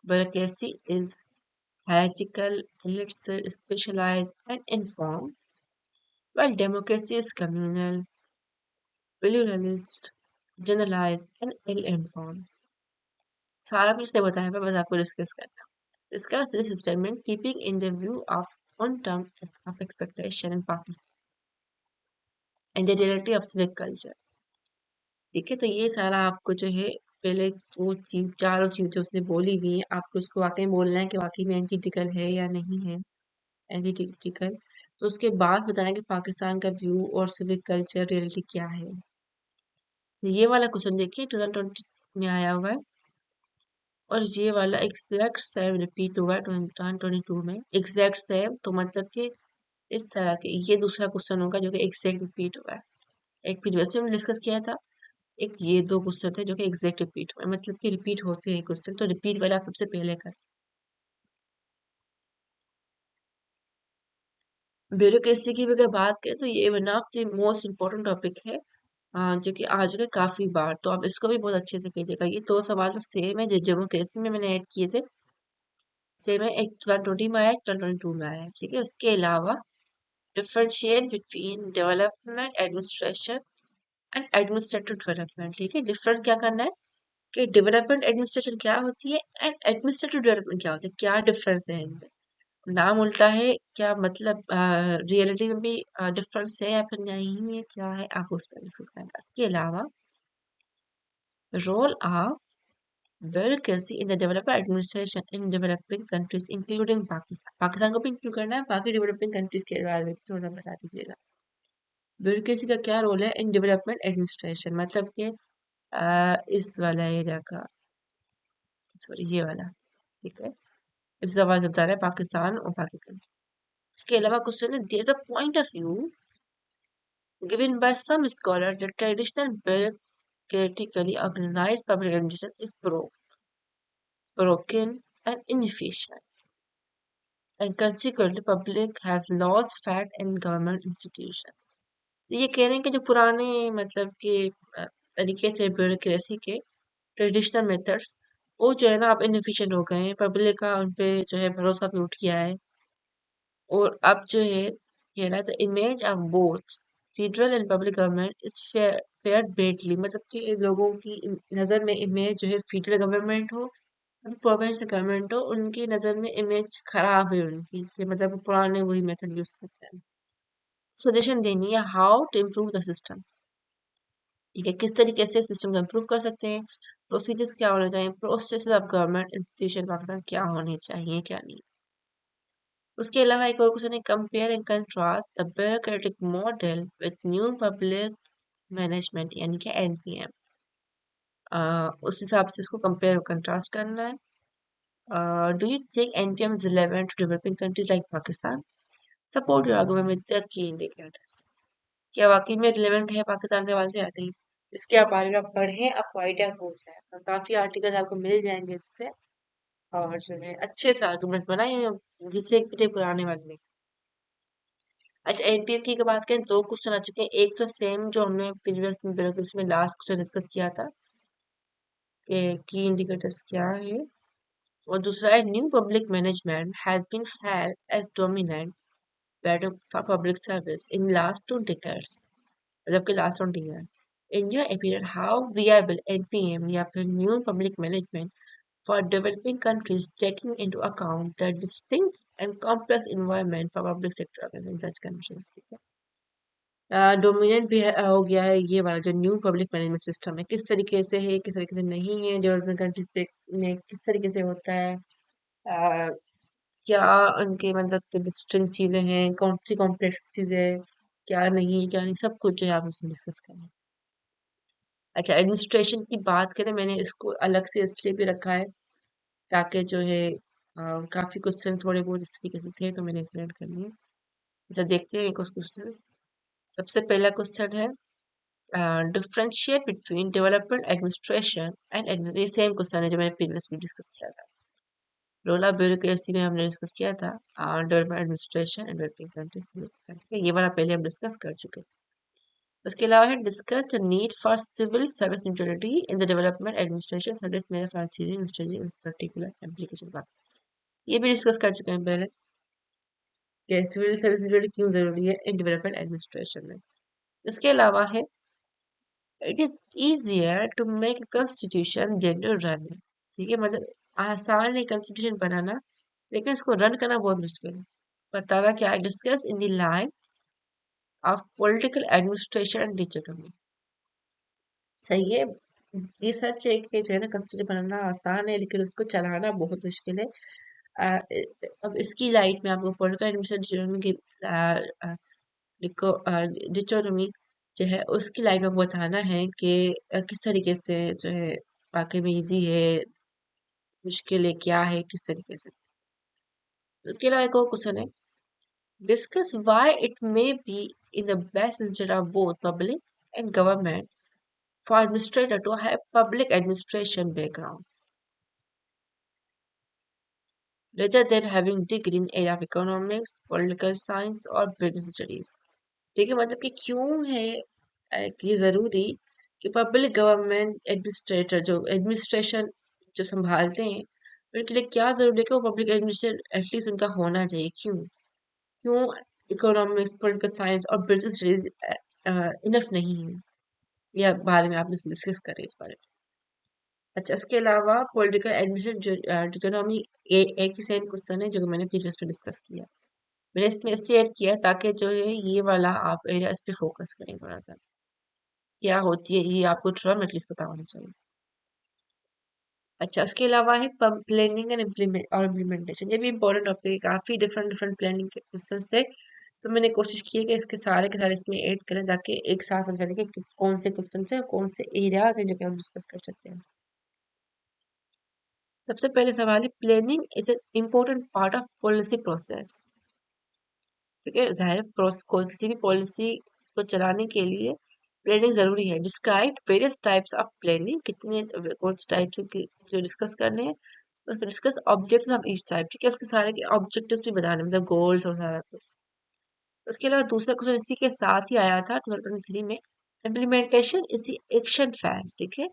Bureaucracy is hierarchical, elites, specialized, and informed, while democracy is communal, pluralist, generalized, and ill-informed. सारा कुछ नहीं बताया, मैं बस आपको डिस्कस करना। Discuss this statement, keeping in the view of one term of expectation in Pakistan and the reality of civic culture। ठीक है, तो ये सारा आपको जो है पहले वो चारों चीजें उसने बोली हुई है, आपको उसको वाकई बोलना है कि वाकई में एंटीटिकल है या नहीं है, एंटीटिकल। तो उसके बाद बताना है कि पाकिस्तान का व्यू और सिविक कल्चर रियलिटी क्या है। तो ये वाला क्वेश्चन देखिए 2020 में आया हुआ है, और ये वाला एग्जैक्ट सेम रिपीट हुआ है 2022 में। एग्जैक्ट सेम तो मतलब कि इस तरह के ये दूसरा क्वेश्चन होगा जो कि एग्जैक्ट रिपीट हुआ है। एक प्रीवियस में डिस्कस किया था, एक ये 2 क्वेश्चन थे जो कि एग्जैक्ट रिपीट हुआ है, मतलब कि रिपीट होते हैं क्वेश्चन, तो रिपीट वाला आप सबसे पहले कर। ब्यूरोक्रेसी की भी अगर बात करें तो ये one of the most important topic है, जो कि आ चुका है काफी बार, तो आप इसको भी बहुत अच्छे से कीजिएगा। ये 2 सवाल तो सेम है जो डेमोक्रेसी में मैंने ऐड किए थे, सेम है, एक 2020 में आया, एक 2022 में आया है। ठीक है, उसके अलावा differentiate between development administration and administrative development. ठीक है, डिफरेंट क्या करना है कि डेवलपमेंट एडमिनिस्ट्रेशन क्या होती है एंड एडमिनिस्ट्रेटिव डेवलपमेंट क्या होती है, क्या डिफरेंस है इनमें। नाम उल्टा है क्या, मतलब रियलिटी में भी डिफरेंस है या फिर नहीं है, क्या है, आप उस पर डिस्कस करना। इसके अलावा role of bureaucracy in the developer administration in developing countries including Pakistan. Pakistan को भी इंक्लूड करना है, बाकी डेवलपिंग कंट्रीज के बारे में थोड़ा बता दीजिएगा। ब्यूरोक्रेसी का क्या रोल है इन डेवलपमेंट एडमिनिस्ट्रेशन, मतलब कि इस वाला एरिया का, सॉरी ये वाला। ठीक है, इस सवाल से बता रहा है पाकिस्तान और बाकी कंट्रीज। इसके अलावा क्वेश्चन है there is a point of view given by some scholars that traditional bureaucratically organized public administration is broken and inefficient, and consequently public has lost faith in government institutions। तो ये कह रहे हैं कि जो पुराने मतलब के तरीके थे ब्यूरोक्रेसी के, ट्रेडिशनल मेथड्स, वो जो है ना अब इनएफिशिएंट हो गए हैं, पब्लिक का उन पे जो है भरोसा भी उठ गया है। और अब जो है ये ना, the image of both federal and public government is fair badly, मतलब कि लोगों की नज़र में इमेज जो है फेडरल गवर्नमेंट हो, प्रोविंशियल गवर्नमेंट हो, उनकी नज़र में इमेज खराब है उनकी, कि मतलब पुराने वही मेथड यूज करते हैं। सजेशन देनी है how to improve the system. ठीक है, किस तरीके से सिस्टम को इम्प्रूव कर सकते हैं, प्रोसीजर्स क्या होने चाहिए, process of government institution Pakistan क्या होने चाहिए क्या नहीं। उसके अलावा एक और क्वेश्चन है compare and contrast the bureaucratic model with new public management, यानी कि एनपीएम। उस हिसाब से इसको कंपेयर और कंट्रास्ट करना है। Do you think NPM is relevant to developing countries like Pakistan? Support your argument with the key indicators. क्या वाकई में रिलेवेंट है पाकिस्तान के हवाले से या नहीं, इसके आप बारे में आप पढ़ें, आपको आइडिया हो जाए, और काफी आर्टिकल आपको मिल जाएंगे इस पे, और जो है अच्छे से आर्गुमेंट बनाए जिससे एक पिटे पुराने वाले। अच्छा, एनपीएम की अगर बात करें, 2 क्वेश्चन आ चुके हैं, एक तो सेम जो हमने प्रीवियस में लास्ट क्वेश्चन डिस्कस किया था, के की इंडिकेटर्स क्या है। और दूसरा है new public management has been held as dominant better for public service in last 2 decades, मतलब कि last 20 years. In your opinion, how viable NPM या फिर new public management for developing countries taking into account the distinct and complex environment for public sector in such countries, ठीक है। Dominant भी हो गया है ये वाला जो न्यू पब्लिक मैनेजमेंट सिस्टम है, किस तरीके से है किस तरीके से नहीं है, डेवलपमेंट कंट्रीज पे में किस तरीके से होता है, अ, क्या उनके मतलब कि डिस्टिंक्ट चीजें हैं, कौन सी कॉम्प्लेक्सिटीज है, क्या नहीं क्या नहीं, सब कुछ जो है आप उसमें डिस्कस करें। अच्छा, एडमिनिस्ट्रेशन की बात करें, मैंने इसको अलग से इसलिए भी रखा है ताकि जो है काफी क्वेश्चन थोड़े बहुत इस तरीके से थे तो मैंने इसमें ऐड कर लिए। अच्छा, देखते हैं कुछ क्वेश्चन। सबसे पहला क्वेश्चन है differentiate between development administration and ये सेम क्वेश्चन है जो मैंने प्रीवियस भी डिस्कस किया था। रोल ऑफ ब्यूरोक्रेसी में हमने डिस्कस किया था development administration and developing countries, ये वाला पहले हम डिस्कस कर चुके हैं। उसके अलावा है discuss the need for civil service neutrality in the development administration service मेरे for strategy in particular application का, ये भी डिस्कस कर चुके हैं पहले कि सिविल सर्विस न्यूट्रलिटी क्यों जरूरी है इन डेवलपमेंट एडमिनिस्ट्रेशन में। इसके अलावा है it is easier to make constitution than to run, ठीक है, मतलब आसान है कॉन्स्टिट्यूशन बनाना लेकिन इसको रन करना बहुत मुश्किल है। बताना क्या है, discuss in the line of political administration and digital, सही है। ये सच है कि जो है ना कॉन्स्टिट्यूशन बनाना आसान है लेकिन उसको चलाना बहुत मुश्किल है। अब इसकी लाइट में आपको पॉलिटिकल एडमिनिस्ट्रेशन की डिचोटोमी जो है उसकी लाइट में बताना है कि किस तरीके से जो है वाकई में इजी है, मुश्किल है क्या है किस तरीके से। तो उसके अलावा एक और क्वेश्चन है discuss why it may be in the best interest of both public and government for administrator to have public administration background rather than having degree in area of economics, political science और business studies, ठीक है, मतलब कि क्यों है कि ये जरूरी कि पब्लिक गवर्नमेंट एडमिनिस्ट्रेटर जो एडमिनिस्ट्रेशन जो संभालते हैं उनके लिए क्या जरूरी है कि वो पब्लिक एडमिनिस्ट्रेशन एटलीस्ट उनका होना चाहिए, क्यों क्यों इकोनॉमिक्स पॉलिटिकल साइंस और बिजनेस स्टडीज इनफ नहीं है, या बारे में आप डिस्कस करें इस बारे में। अच्छा, इसके अलावा पॉलिटिकल एडमिनिस्ट्रेशन डिटोनॉमी एक ही सेम क्वेश्चन है जो मैंने प्रीवियस में डिस्कस किया। मैंने इसमें इसलिए ऐड किया ताकि जो है ये वाला आप एरिया इस पे फोकस करें थोड़ा सा, क्या होती है ये आपको थोड़ा एटलीस्ट पता होना चाहिए। अच्छा, इसके अलावा है प्लानिंग एंड इम्प्लीमेंटेशन, ये भी इंपॉर्टेंट टॉपिक है, काफी डिफरेंट डिफरेंट प्लानिंग के क्वेश्चन थे तो मैंने कोशिश की है कि इसके सारे के सारे इसमें ऐड करें ताकि एक साथ पता चले कि कौन से क्वेश्चन है कौन से एरियाज है जो कि हम डिस्कस कर सकते हैं। सबसे पहले सवाल है planning is an important part of policy process, ठीक है, जाहिर है किसी भी पॉलिसी को चलाने के लिए प्लानिंग जरूरी है। Describe various types of planning, कितने कौन से टाइप से जो डिस्कस करने हैं, उसमें discuss objects of each type, ठीक है, उसके सारे के ऑब्जेक्टिव्स भी बताने मतलब गोल्स और सारा कुछ। उसके अलावा दूसरा क्वेश्चन इसी के साथ ही आया था 2023 में, implementation is the action phase, ठीक है,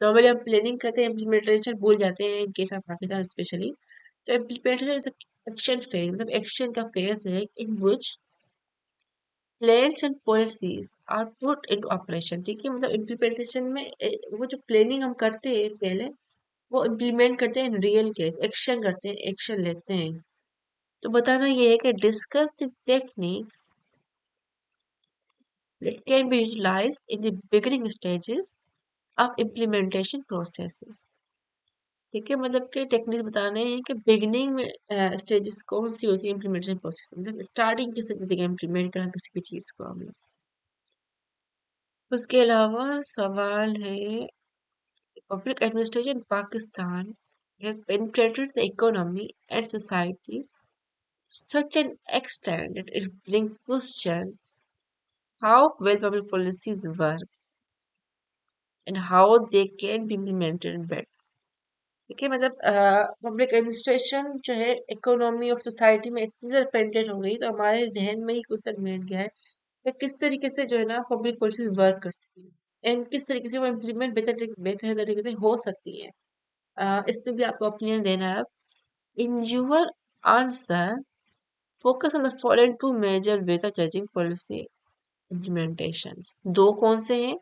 नॉर्मली हम प्लानिंग करते हैं इम्प्लीमेंटेशन भूल जाते हैं in case of Pakistan specially. तो इम्प्लीमेंटेशन इज एक्शन फेज, मतलब एक्शन का फेज है in which plans and policies are put into operation, ठीक है, मतलब इम्प्लीमेंटेशन में वो जो प्लानिंग हम करते हैं पहले वो इम्प्लीमेंट करते हैं इन रियल केस, एक्शन करते हैं, एक्शन लेते हैं। तो बताना ये है कि discuss the techniques that can be utilized in the beginning stages of implementation processes, ठीक है, मतलब कि टेक्निक बताने हैं कि बिगिनिंग में स्टेजेस कौन सी होती है इम्प्लीमेंटेशन प्रोसेस, मतलब स्टार्टिंग किस तरीके इम्प्लीमेंट करना किसी भी चीज को हमने। उसके अलावा सवाल है public administration Pakistan has penetrated the economy and society such an extent that it brings question how well public policies work and how they can be implemented better, ठीक है, मतलब पब्लिक एडमिनिस्ट्रेशन जो है इकोनॉमी ऑफ सोसाइटी में इतनी ज़्यादा penetrate हो गई तो हमारे जहन में ही क्वेश्चन बैठ गया है कि किस तरीके से जो है ना पब्लिक पॉलिसीज वर्क करती है, एंड किस तरीके से वो इम्प्लीमेंट बेहतर बेहतर तरीके से हो सकती है। इसमें भी आपको ओपिनियन देना है। In your answer focus on the following two major ways of judging policy implementations. दो कौन से हैं?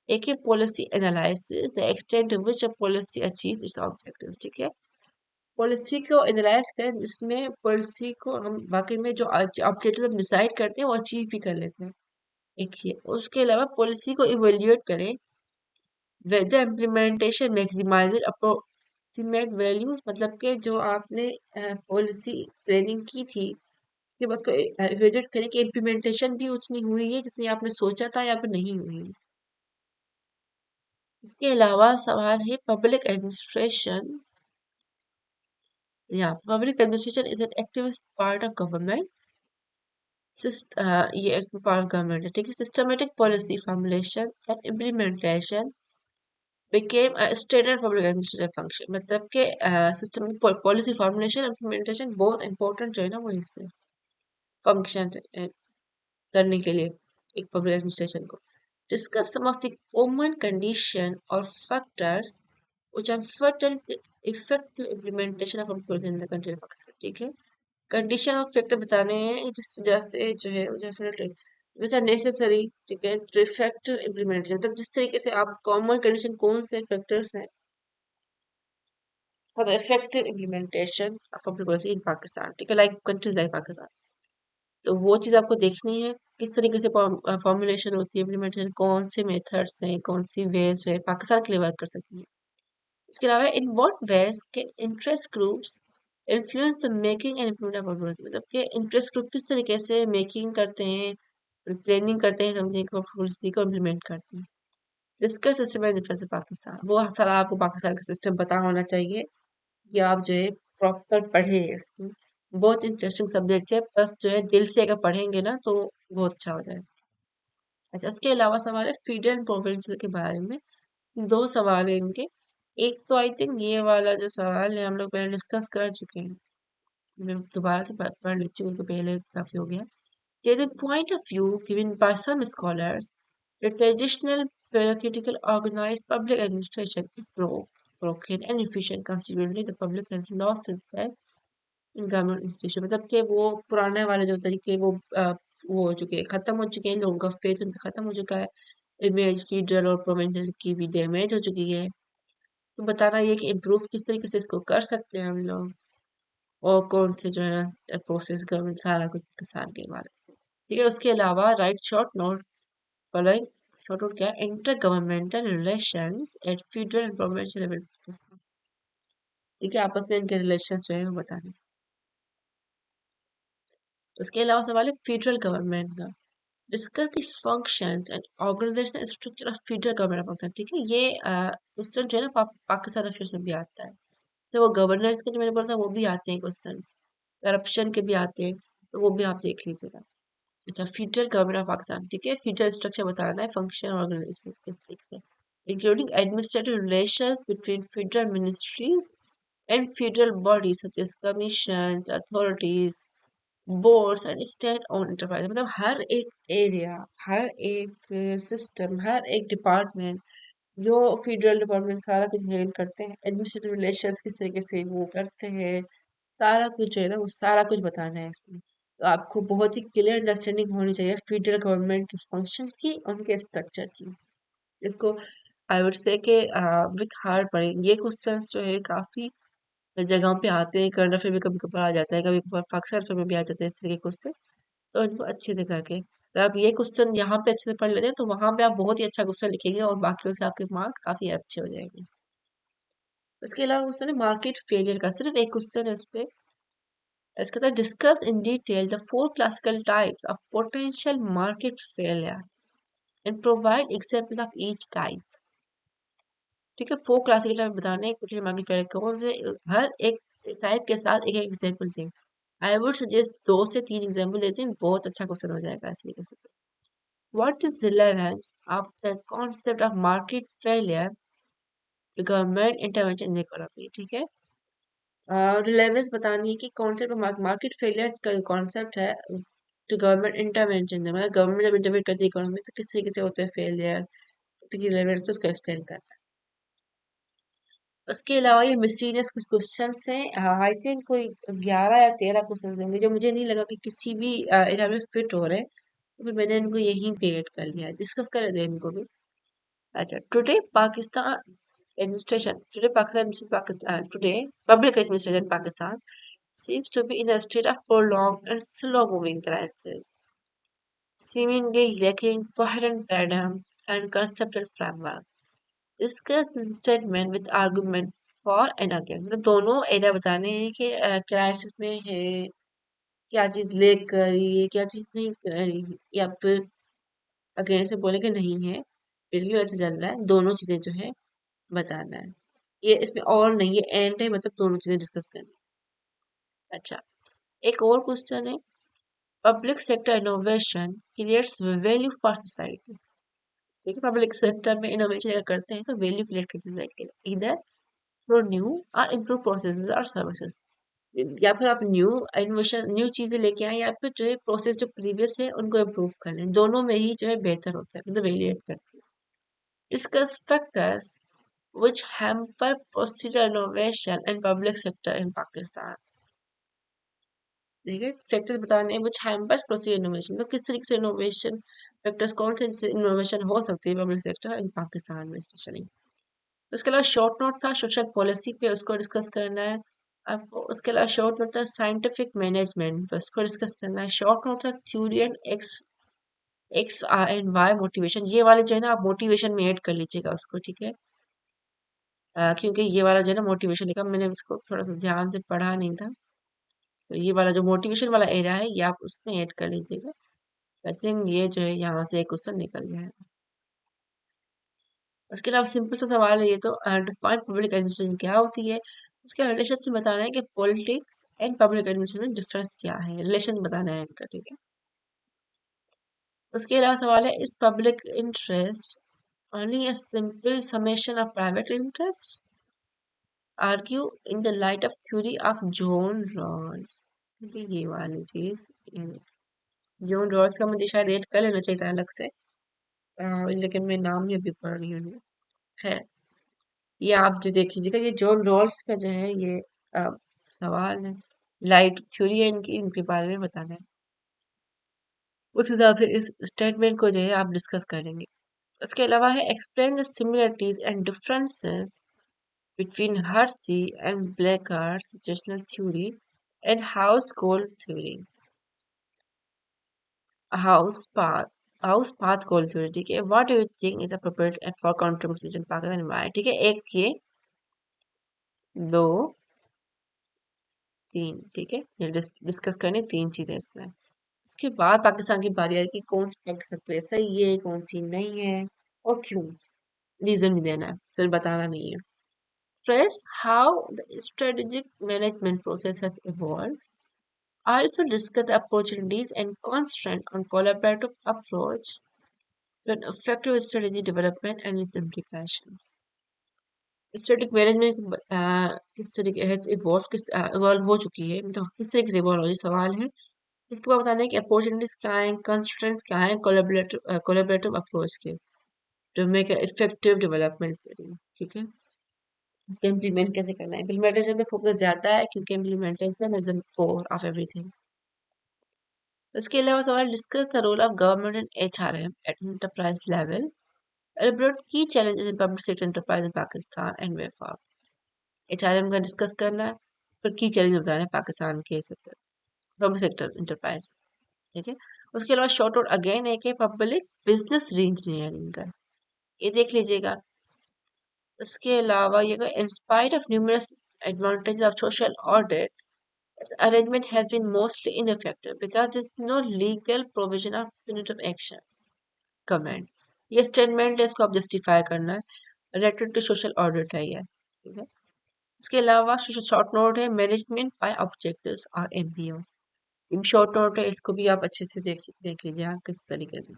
एक है policy analysis, the extent to which a policy achieve its objective. ठीक है, पॉलिसी को एनालाइज करें जिसमें पॉलिसी को हम वाकई में जो ऑब्जेक्टिव हम डिसाइड करते हैं वो अचीव भी कर लेते हैं। एक ही उसके अलावा पॉलिसी को इवेल्युएट करें whether implementation maximize approximate values, मतलब कि जो आपने पॉलिसी प्लानिंग की थी कि बात को इवेल्युएट करें कि इम्प्लीमेंटेशन भी उतनी हुई है जितनी आपने सोचा था या फिर नहीं हुई है। इसके अलावा सवाल है पब्लिक एडमिनिस्ट्रेशन, या public administration is an activist part of government. ये एक पार्ट ऑफ गवर्नमेंट है, ठीक है। Systematic policy formulation and implementation became a standard public administration function, मतलब कि सिस्टम पॉलिसी फॉर्मुलेशन इम्प्लीमेंटेशन बहुत इंपॉर्टेंट जो है ना वो इससे फंक्शन करने के लिए एक पब्लिक एडमिनिस्ट्रेशन को। Discuss some of the common condition और factors which are fertile effective implementation of policy in the country of Pakistan। ठीक है, कंडीशन और फैक्टर बताने हैं जिस वजह से जो है विच आर नेसेसरी, ठीक है, टू इफेक्टिव इम्प्लीमेंटेशन, मतलब जिस तरीके से आप कॉमन कंडीशन कौन से फैक्टर्स हैं for the effective implementation of public policy in Pakistan. ठीक है, लाइक कंट्रीज लाइक पाकिस्तान। तो वो चीज़ आपको देखनी है किस तरीके से फॉर्मुलेशन होती है, इम्प्लीमेंटेशन कौन से मेथड्स हैं, कौन सी वेज है पाकिस्तान के लिए वर्क कर सकती है। इसके अलावा in what veg can interest groups influence the making and implement of policy, मतलब कि इंटरेस्ट ग्रुप किस तरीके से मेकिंग करते हैं, प्लानिंग करते हैं, समथिंग पॉलिसी को इम्प्लीमेंट करते हैं। Discuss system and difference Pakistan, वो सारा आपको पाकिस्तान का सिस्टम पता होना चाहिए कि आप जो है प्रॉपर पढ़े इसको। बहुत इंटरेस्टिंग सब्जेक्ट है, बस जो है दिल से अगर पढ़ेंगे ना तो बहुत अच्छा हो जाए। अच्छा, उसके अलावा सवाल है फ्रीडम एंड प्रोविडेंस के बारे में। दो सवाल है इनके। एक तो आई थिंक ये वाला जो सवाल है हम लोग पहले डिस्कस कर चुके हैं, मैं दोबारा से पढ़ लेती हूँ क्योंकि पहले काफी हो गया। Yeah, the point of view given by some scholars, the traditional bureaucratic organized public administration is broken and efficient. Consequently, the public has lost itself in government institution, मतलब कि वो पुराने वाले जो तरीके वो हो चुके हैं, खत्म हो चुके हैं, लोगों का फेथ उनका खत्म हो चुका है, इमेज फेडरल और प्रोविंशियल की भी डैमेज हो चुकी है। तो बताना ये कि इम्प्रूव किस तरीके से इसको कर सकते हैं हम लोग, और कौन से जो है ना प्रोसेस गवर्नमेंट सारा कुछ किसान के हवाले से। ठीक है, उसके अलावा write short note following short note क्या, intergovernmental relations at federal and provincial level. ठीक है, आपस में इनके रिलेशंस जो है वो बताने। उसके अलावा सवाल है फेडरल गवर्नमेंट का। Discuss the functions and organization structure of federal government of Pakistan. ठीक है, ये क्वेश्चन जो है ना पाकिस्तान अफेयर्स में भी आता है। तो वो गवर्नेंस के जो मैंने बोला था वो भी आते हैं क्वेश्चंस, करप्शन के भी आते हैं, तो वो भी आप देख लीजिएगा। अच्छा, फेडरल गवर्नमेंट ऑफ पाकिस्तान, ठीक है, फेडरल स्ट्रक्चर बताना है, फंक्शन ऑर्गेनाइजेशन किस तरीके से, including administrative relations between federal ministries and federal bodies such as commissions, authorities, boards and state own enterprise, मतलब हर एक एरिया, हर एक सिस्टम, हर एक डिपार्टमेंट जो फेडरल डिपार्टमेंट सारा कुछ हैंडल करते हैं, एडमिनिस्ट्रेटिव रिलेशंस किस तरीके से वो करते हैं, सारा कुछ जो है ना वो सारा कुछ बताना है इसमें। तो आपको बहुत ही क्लियर अंडरस्टैंडिंग होनी चाहिए फेडरल गवर्नमेंट के फंक्शंस की, उनके स्ट्रक्चर की। इसको आई वुड से कि विथ हार्ड पढ़ें, ये क्वेश्चंस जो है काफी जगहों पे आते हैं, करंट अफेयर भी कभी कभार आ जाता है, कभी कभार पाकिस्तान अफेयर में भी आ जाते हैं इस तरह के क्वेश्चन। तो इनको अच्छे से करके अगर आप ये क्वेश्चन यहाँ पे अच्छे से पढ़ लेते हैं तो वहां पे आप बहुत ही अच्छा क्वेश्चन लिखेंगे और बाकी से आपके मार्क्स काफी अच्छे हो जाएंगे। इसके अलावा क्वेश्चन है मार्केट फेलियर का, सिर्फ एक क्वेश्चन है इस पे। इसके अंदर discuss in detail the four classical types of potential market failure and provide example of each type. ठीक है, फोर क्लासिकल टाइप बताने हैं पोटेंशियल मार्केट फेलियर कौन से, हर एक टाइप के साथ एक एक एग्जांपल दें। आई वुड सजेस्ट 2 से 3 एग्जांपल देते हैं, बहुत अच्छा क्वेश्चन हो जाएगा इस तरीके से। What is the relevance of the concept of market failure to government intervention in economy? ठीक है, रिलेवेंस बतानी है कि कॉन्सेप्ट मार्केट फेलियर का कॉन्सेप्ट है टू गवर्नमेंट इंटरवेंशन, मतलब गवर्नमेंट जब इंटरवेंट करती है इकोनॉमी तो किस तरीके से होता है फेलियर, से रिलेवेंट है उसको एक्सप्लेन करना है। उसके अलावा ये मिसलीनियस कुछ क्वेश्चन हैं, आई थिंक कोई 11 या 13 क्वेश्चन होंगे जो मुझे नहीं लगा कि किसी भी एरिया में फिट हो रहे, तो फिर मैंने इनको यहीं पे ऐड कर लिया है, डिस्कस कर दें इनको भी। अच्छा, today Pakistan, today public administration in Pakistan seems to be in a state of prolonged and slow-moving crisis, seemingly lacking coherent paradigm and conceptual framework. Discuss the statement with argument for and against. मतलब दोनों area बताने हैं कि crisis में है, क्या चीज lake कर रही है, क्या चीज नहीं कर रही है, या फिर अगेंस्ट से बोले कि नहीं है, बिल्कुल ऐसे चल रहा है, दोनों चीजें जो है बताना है। ये इसमें और नहीं, ये एंड है, मतलब दोनों चीजें डिस्कस करनी है। अच्छा, एक और क्वेश्चन है, public sector innovation creates value for society. ठीक है, पब्लिक सेक्टर में इनोवेशन अगर करते हैं तो वैल्यू क्रिएट करते हैं, इधर थ्रू न्यू और इम्प्रूव प्रोसेसेस और सर्विसेज, या फिर आप न्यू इनोवेशन न्यू चीजें लेके आए, या फिर जो है प्रोसेस जो प्रीवियस है उनको इम्प्रूव कर लें, दोनों में ही जो है बेहतर होता है, मतलब वैल्यू एड करते हैं। Discuss factors which hamper procedural innovation in public sector in Pakistan। ठीक है, फैक्टर्स बताने which hampers procedural innovation, तो किस तरीके से इनोवेशन फैक्टर्स, कौन से जिससे इनोवेशन हो सकती है पब्लिक सेक्टर इन पाकिस्तान में स्पेशली। उसके अलावा शॉर्ट नोट था सोशल पॉलिसी पे, उसको डिस्कस करना है आपको। उसके अलावा शॉर्ट नोट था साइंटिफिक मैनेजमेंट पे, उसको डिस्कस करना है। शॉर्ट नोट था theory and X X and Y motivation, ये वाले जो है ना आप मोटिवेशन में ऐड कर लीजिएगा उसको, ठीक है। क्योंकि ये वाला जो है ना मोटिवेशन लिखा, मैंने इसको थोड़ा सा ध्यान से पढ़ा नहीं था, तो ये वाला जो मोटिवेशन वाला एरिया है ये आप उसमें ऐड कर लीजिएगा। आई थिंक ये जो है यहाँ से एक क्वेश्चन निकल गया है। उसके अलावा सिंपल सा सवाल है ये तो, डिफाइन पब्लिक एडमिनिस्ट्रेशन क्या होती है, उसके रिलेशन से बताना है कि पॉलिटिक्स एंड पब्लिक एडमिनिस्ट्रेशन में डिफरेंस क्या है, रिलेशन बताना है इनका, ठीक है। उसके अलावा सवाल है, इस public interest only a simple summation of private interest? Argue in the light of theory of John Rawls। ये वाली चीज, जॉन रॉल्स का मुझे शायद ऐड कर लेना चाहिए था अलग से, लेकिन मैं नाम ही अभी पढ़ रही हूँ। खैर, ये आप जो देख लीजिएगा, ये जॉन रॉल्स का जो है ये अ, सवाल है, लाइट थ्योरी है इनकी, इनके बारे में बताना है। उस हिसाब से इस स्टेटमेंट को जो है आप डिस्कस करेंगे। उसके अलावा है, explain the similarities and differences between Hersey and Blacard's suggestional theory and House goal theory, house path house path goal theory। ठीक है, what do you think is appropriate for contribution Pakistan and why? ठीक है, एक ये, दो, तीन, ठीक है, ये डिस्कस करने तीन चीजें इसमें। उसके बाद पाकिस्तान की बारी आई कि कौन सी पाकिस्तान के लिए सही है, कौन सी नहीं है, और क्यों, रीजन भी देना है, फिर बताना नहीं है। Stress how the strategic management process has evolved, also discuss the opportunities and constraints on collaborative approach to an effective strategy development and its implication। Strategic management किस तरीके है इवॉल्व हो चुकी है, मतलब किस तरीके से इवॉल्व हो, सवाल है। इसके बाद बताना है कि अपॉर्चुनिटीज क्या है, कंस्ट्रेंट्स क्या है कोलैबोरेटिव अप्रोच के, टू मेक इफेक्टिव डेवलपमेंट। ठीक है, इसको इम्प्लीमेंट कैसे करना है, इम्प्लीमेंटेशन पे फोकस ज्यादा है क्योंकि implementation is the core of everything. इसके अलावा सवाल, discuss the role of government in HRM at enterprise level, elaborate की challenges in public sector enterprise in Pakistan and way forward. HRM का डिस्कस करना है, फिर की चैलेंज बताना है पाकिस्तान के सेक्टर पब्लिक सेक्टर एंटरप्राइज। ठीक है, उसके अलावा शॉर्ट आउट अगेन एक है पब्लिक बिजनेस री इंजीनियरिंग का, ये देख लीजिएगा। उसके अलावा ये in spite of numerous advantage of social audit, its arrangement has been mostly ineffective because there is no legal provision of punitive action। Comment, ये स्टेटमेंट है, इसको आप जस्टिफाई करना है, रिलेटेड टू सोशल ऑडिट है ये, ठीक है। इसके अलावा शॉर्ट नोट है, मैनेजमेंट बाय ऑब्जेक्टिव्स और एमपीओ, शॉर्ट नोट है, इसको भी आप अच्छे से देख लीजिए आप किस तरीके से।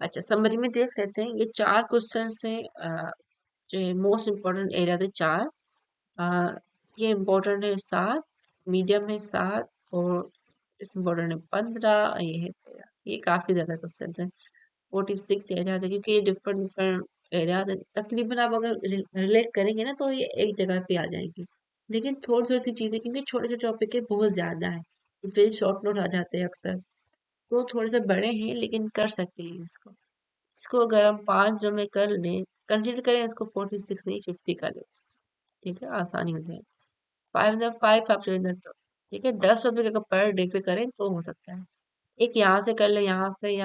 अच्छा, समरी में देख लेते हैं, ये चार क्वेश्चन से जो मोस्ट इम्पोर्टेंट एरिया थे चार, अ, ये इम्पोर्टेंट है 7, मीडियम है 7, और इस इम्पोर्टेंट है 15, ये है 13। ये काफी ज्यादा क्वेश्चन है, 46 एरियाज है, क्योंकि ये डिफरेंट डिफरेंट एरियाज है। तकरीबन आप अगर रिलेट करेंगे ना तो ये एक जगह पे आ जाएंगे। लेकिन थोड़ी थोड़ी सी चीजें, क्योंकि छोटे छोटे टॉपिक है बहुत ज्यादा है, तो फिर शॉर्ट नोट आ जाते हैं अक्सर। तो थोड़े से बड़े हैं लेकिन कर सकते हैं इसको। इसको अगर हम 5 में कर लें, कंसिडर करें इसको, 46 नहीं 50 कर लें, ठीक है, आसानी हो जाए। 5 आफ्टर इन ठीक है, 10 टॉपिक अगर पर डे पे करें तो हो सकता है। एक यहाँ से कर ले, यहाँ से एक,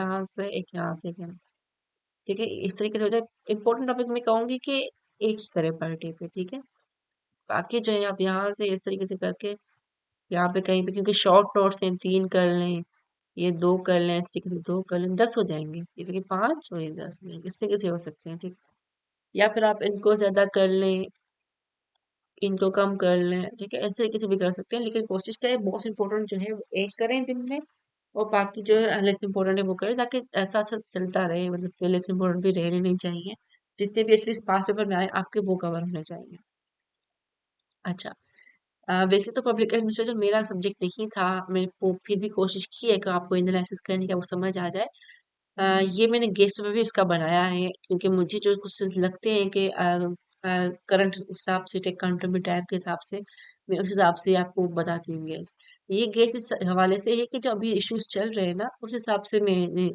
यहाँ से एक, ठीक है, इस तरीके से हो जाए। इंपॉर्टेंट टॉपिक में कहूंगी कि एक ही करें पर डे पे, ठीक है। बाकी जो है आप यहाँ से इस तरीके से करके यहाँ पे कहीं पे, क्योंकि शॉर्ट नोट्स हैं, 3 कर लें, ये 2 कर लें, इस तरीके से 2 कर लें, 10 हो जाएंगे। ये देखिए 5 और ये 10 हो जाएंगे, इस तरीके से हो सकते हैं, ठीक। या फिर आप इनको ज्यादा कर लें, इनको कम कर लें, ठीक है, इस तरीके से भी कर सकते हैं। लेकिन कोशिश करें मोस्ट इम्पोर्टेंट जो है वो एक करें दिन में, और बाकी जो है लेस इम्पोर्टेंट है वो करें, ताकि ऐसा ऐसा चलता रहे, मतलब लेस इम्पोर्टेंट भी रहने नहीं चाहिए। जितने भी एटलीस्ट पास पेपर में आए आपके वो कवर होने चाहिए। अच्छा, वैसे तो पब्लिक एडमिनिस्ट्रेशन मेरा सब्जेक्ट नहीं था, मैंने फिर भी कोशिश की है कि आपको एनालिसिस करने का वो समझ आ जाए। ये मैंने गेस्ट पेपर भी उसका बनाया है, क्योंकि मुझे जो कुछ लगते हैं कि करंट हिसाब से, टेक कंट्रीब्यूट टाइप के हिसाब से, मैं उस हिसाब से आपको बताती हूँ गेस। ये गेस इस हवाले से है कि जो अभी इश्यूज चल रहे हैं ना, उस हिसाब से मैं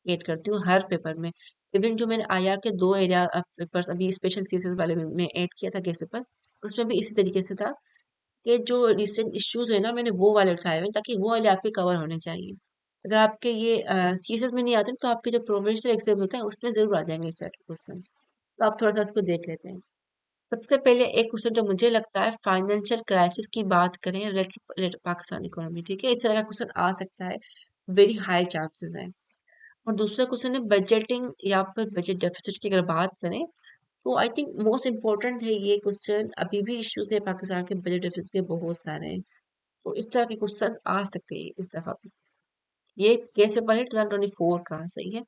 एड करती हूँ हर पेपर में। इवन जो मैंने आईआर के 2 एरिया पेपर्स अभी स्पेशल सीजन वाले में ऐड किया था गेस्ट पेपर, उसमें भी इसी तरीके से था कि जो रिसेंट इश्यूज है ना, मैंने वो वाले उठाए हुए हैं, ताकि वो वाले आपके कवर होने चाहिए। अगर आपके ये सीएसएस में नहीं आते तो आपके जो प्रोविंशियल एग्जाम होते हैं उसमें जरूर आ जाएंगे इस तरह के क्वेश्चंस। तो आप थोड़ा सा इसको देख लेते हैं। सबसे पहले एक क्वेश्चन जो मुझे लगता है, फाइनेंशियल क्राइसिस की बात करें रिलेटेड पाकिस्तान इकोनॉमी, ठीक है, इस तरह का क्वेश्चन आ सकता है, वेरी हाई चांसेस है। और दूसरा क्वेश्चन है बजटिंग या फिर बजट डेफिसिट की अगर बात करें, तो आई थिंक मोस्ट इम्पोर्टेंट है ये क्वेश्चन। अभी भी इश्यूज है पाकिस्तान के बजट डेफिसिट के बहुत सारे हैं, तो इस तरह के क्वेश्चन आ सकते हैं इस दफा भी। ये कैसे बने 2024 का सही है,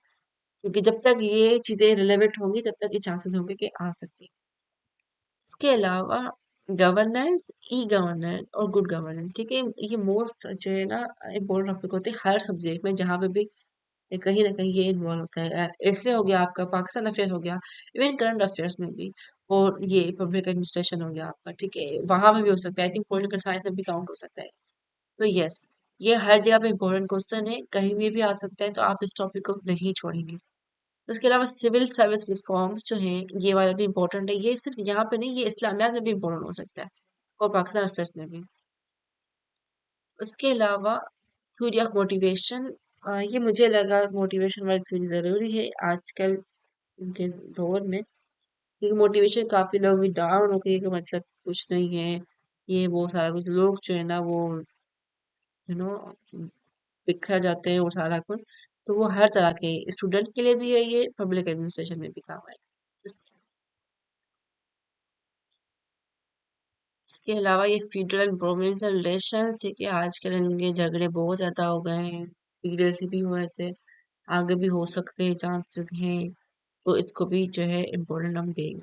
क्योंकि जब तक ये चीजें रिलेवेंट होंगी तब तक ये चांसेस होंगे कि आ सकती है। इसके अलावा गवर्नेंस, ई गवर्नेंस और गुड गवर्नेंस, ठीक है, ये मोस्ट जो है ना इम्पोर्टेंट टॉपिक होते हैं हर सब्जेक्ट में, जहाँ पे भी ये कहीं ना कहीं ये इन्वॉल्व होता है। ऐसे हो गया आपका पाकिस्तान अफेयर्स हो गया, इवन करंट अफेयर्स में भी, और ये पब्लिक एडमिनिस्ट्रेशन हो गया आपका, ठीक है, वहां में भी हो सकता है। आई थिंक पॉलिटिकल साइंस में भी काउंट हो सकता है। तो यस, ये हर जगह पे इम्पोर्टेंट क्वेश्चन है, कहीं में भी आ सकता है, तो आप इस टॉपिक को नहीं छोड़ेंगे। उसके अलावा सिविल सर्विस रिफॉर्म्स जो हैं, ये वाला भी इम्पोर्टेंट है। ये सिर्फ यहाँ पे नहीं, ये इस्लामियात में भी इम्पोर्टेंट हो सकता है, और पाकिस्तान अफेयर्स में भी। उसके अलावा थ्योरी ऑफ मोटिवेशन, ये मुझे लगा मोटिवेशन वाली थ्योरी जरूरी है आजकल के दौर में, क्योंकि मोटिवेशन काफी लोग डाउन हो गए कि मतलब कुछ नहीं है, ये वो सारा कुछ, लोग जो है ना वो यू नो बिखर जाते हैं, वो सारा कुछ। तो वो हर तरह के स्टूडेंट के लिए भी है, ये पब्लिक एडमिनिस्ट्रेशन में भी काम है। इसके अलावा ये फेडरल एंड प्रोविंशियल रिलेशंस, ठीक है, आजकल इनके झगड़े बहुत ज्यादा हो गए हैं, प्रीवियसली भी हुए थे, आगे भी हो सकते हैं, चांसेस हैं। तो इसको भी जो है इम्पोर्टेंट हम देंगे।